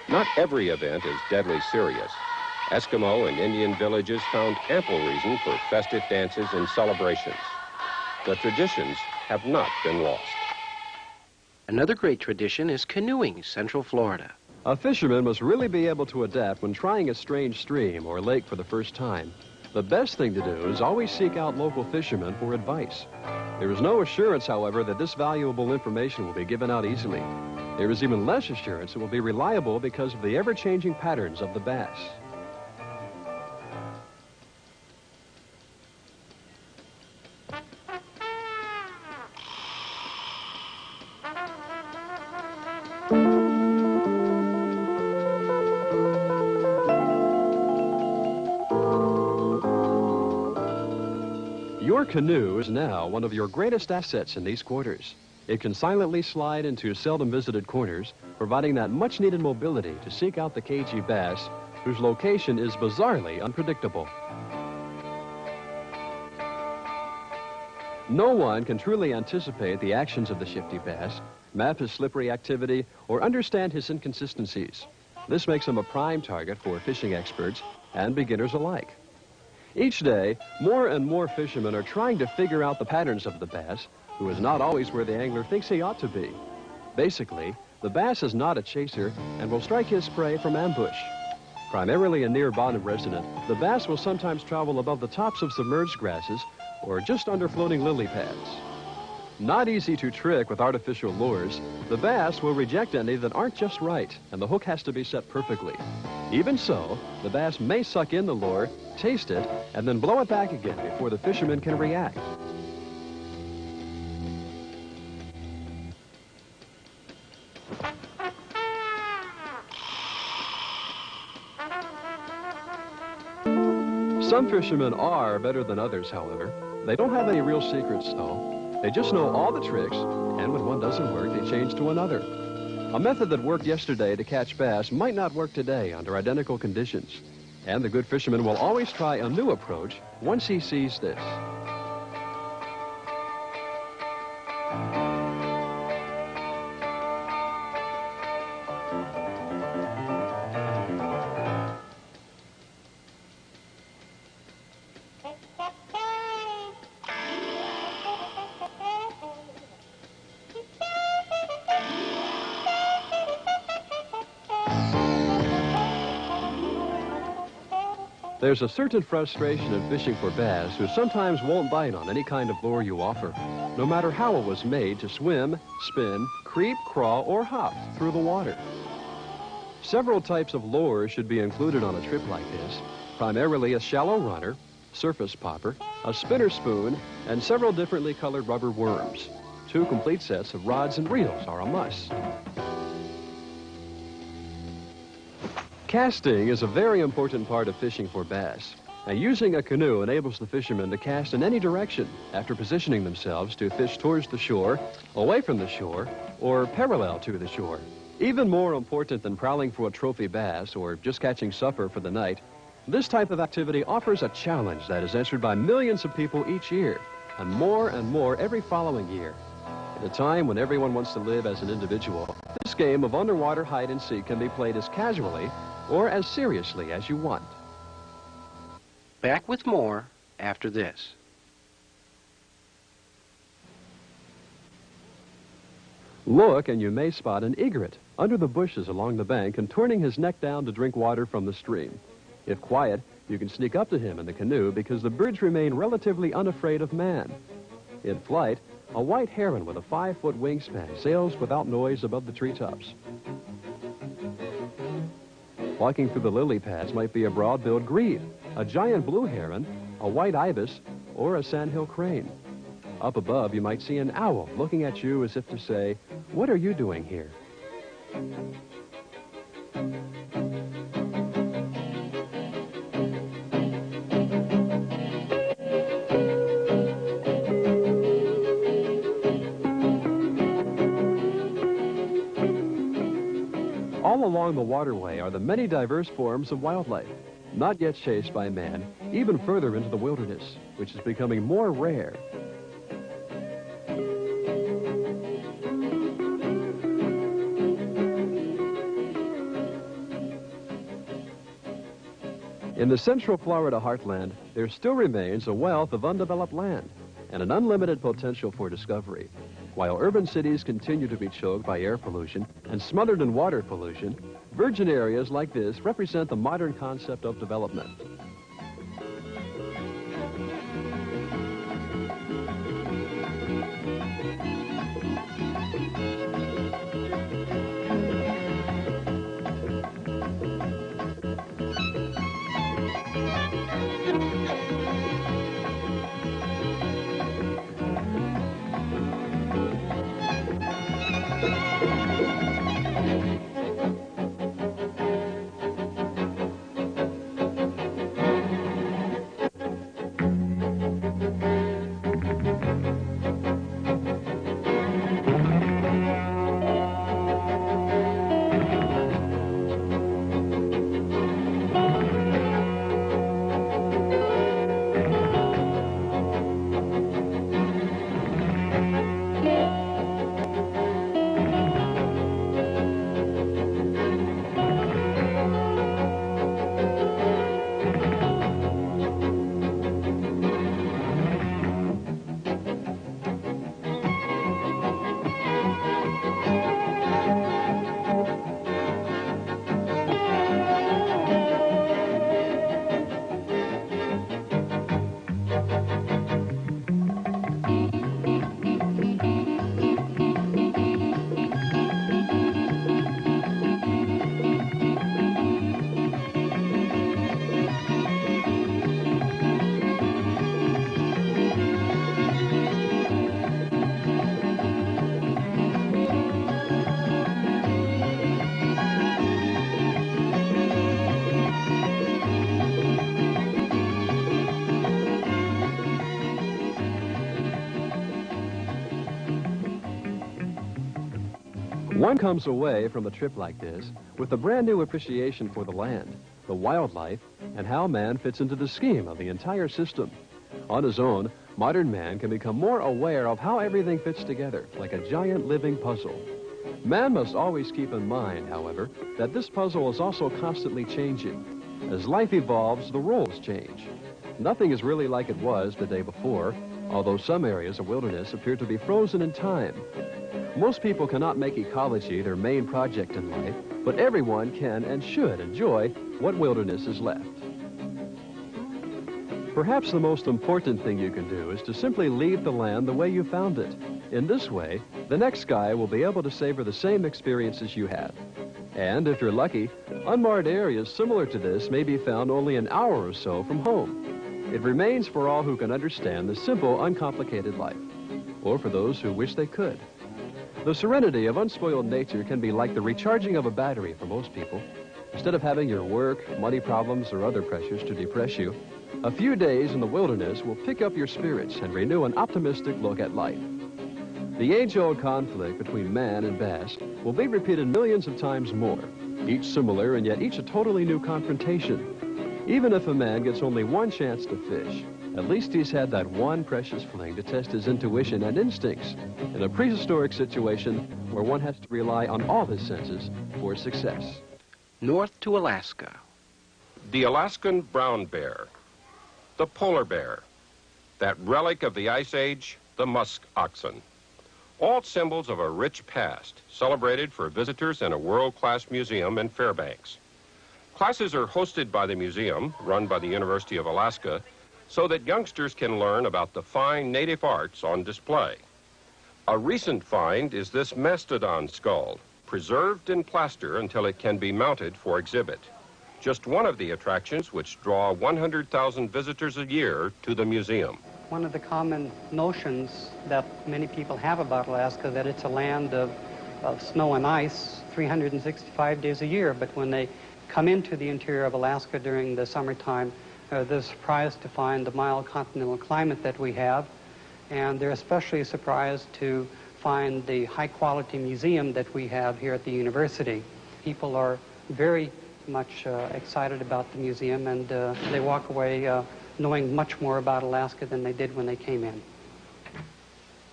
Not every event is deadly serious. Eskimo and Indian villages found ample reason for festive dances and celebrations. The traditions have not been lost. Another great tradition is canoeing, Central Florida. A fisherman must really be able to adapt when trying a strange stream or lake for the first time. The best thing to do is always seek out local fishermen for advice. There is no assurance, however, that this valuable information will be given out easily. There is even less assurance it will be reliable because of the ever-changing patterns of the bass. Your canoe is now one of your greatest assets in these quarters. It can silently slide into seldom visited corners, providing that much-needed mobility to seek out the cagey bass whose location is bizarrely unpredictable. No one can truly anticipate the actions of the shifty bass, map his slippery activity, or understand his inconsistencies. This makes him a prime target for fishing experts and beginners alike. Each day, more and more fishermen are trying to figure out the patterns of the bass, who is not always where the angler thinks he ought to be. Basically, the bass is not a chaser and will strike his prey from ambush. Primarily a near bottom resident, the bass will sometimes travel above the tops of submerged grasses or just under floating lily pads. Not easy to trick with artificial lures, the bass will reject any that aren't just right, and the hook has to be set perfectly. Even so, the bass may suck in the lure, taste it, and then blow it back again before the fisherman can react. Some fishermen are better than others, however. They don't have any real secrets, though. They just know all the tricks, and when one doesn't work, they change to another. A method that worked yesterday to catch bass might not work today under identical conditions. And the good fisherman will always try a new approach once he sees this. There's a certain frustration in fishing for bass who sometimes won't bite on any kind of lure you offer, no matter how it was made to swim, spin, creep, crawl, or hop through the water. Several types of lures should be included on a trip like this, primarily a shallow runner, surface popper, a spinner spoon, and several differently colored rubber worms. 2 complete sets of rods and reels are a must. Casting is a very important part of fishing for bass. Now, using a canoe enables the fishermen to cast in any direction after positioning themselves to fish towards the shore, away from the shore, or parallel to the shore. Even more important than prowling for a trophy bass or just catching supper for the night, this type of activity offers a challenge that is answered by millions of people each year, and more every following year. At a time when everyone wants to live as an individual, this game of underwater hide and seek can be played as casually or as seriously as you want. Back with more after this. Look, and you may spot an egret under the bushes along the bank and turning his neck down to drink water from the stream. If quiet, you can sneak up to him in the canoe because the birds remain relatively unafraid of man. In flight, a white heron with a 5-foot wingspan sails without noise above the treetops. Walking through the lily pads might be a broad-billed grebe, a giant blue heron, a white ibis, or a sandhill crane. Up above, you might see an owl looking at you as if to say, "What are you doing here?" All along the waterway are the many diverse forms of wildlife, not yet chased by man, even further into the wilderness, which is becoming more rare. In the central Florida heartland, there still remains a wealth of undeveloped land and an unlimited potential for discovery. While urban cities continue to be choked by air pollution and smothered in water pollution, virgin areas like this represent the modern concept of development. One comes away from a trip like this with a brand new appreciation for the land, the wildlife, and how man fits into the scheme of the entire system. On his own, modern man can become more aware of how everything fits together, like a giant living puzzle. Man must always keep in mind, however, that this puzzle is also constantly changing. As life evolves, the roles change. Nothing is really like it was the day before, although some areas of wilderness appear to be frozen in time. Most people cannot make ecology their main project in life, but everyone can and should enjoy what wilderness is left. Perhaps the most important thing you can do is to simply leave the land the way you found it. In this way, the next guy will be able to savor the same experiences you had. And if you're lucky, unmarred areas similar to this may be found only an hour or so from home. It remains for all who can understand the simple, uncomplicated life, or for those who wish they could. The serenity of unspoiled nature can be like the recharging of a battery for most people. Instead of having your work, money problems, or other pressures to depress you, a few days in the wilderness will pick up your spirits and renew an optimistic look at life. The age-old conflict between man and bass will be repeated millions of times more, each similar and yet each a totally new confrontation. Even if a man gets only one chance to fish, at least he's had that one precious fling to test his intuition and instincts in a prehistoric situation where one has to rely on all his senses for success. North to Alaska. The Alaskan brown bear, the polar bear, that relic of the Ice Age, the musk oxen. All symbols of a rich past, celebrated for visitors in a world-class museum in Fairbanks. Classes are hosted by the museum, run by the University of Alaska, so that youngsters can learn about the fine native arts on display. A recent find is this mastodon skull, preserved in plaster until it can be mounted for exhibit. Just one of the attractions which draw 100,000 visitors a year to the museum. One of the common notions that many people have about Alaska, that it's a land of snow and ice 365 days a year, but when they come into the interior of Alaska during the summertime, they're surprised to find the mild continental climate that we have, and they're especially surprised to find the high-quality museum that we have here at the university. People are very much excited about the museum, and they walk away knowing much more about Alaska than they did when they came in.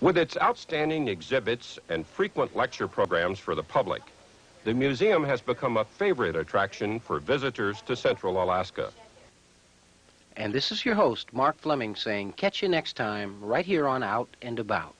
With its outstanding exhibits and frequent lecture programs for the public, the museum has become a favorite attraction for visitors to Central Alaska. And this is your host, Mark Fleming, saying catch you next time right here on Out and About.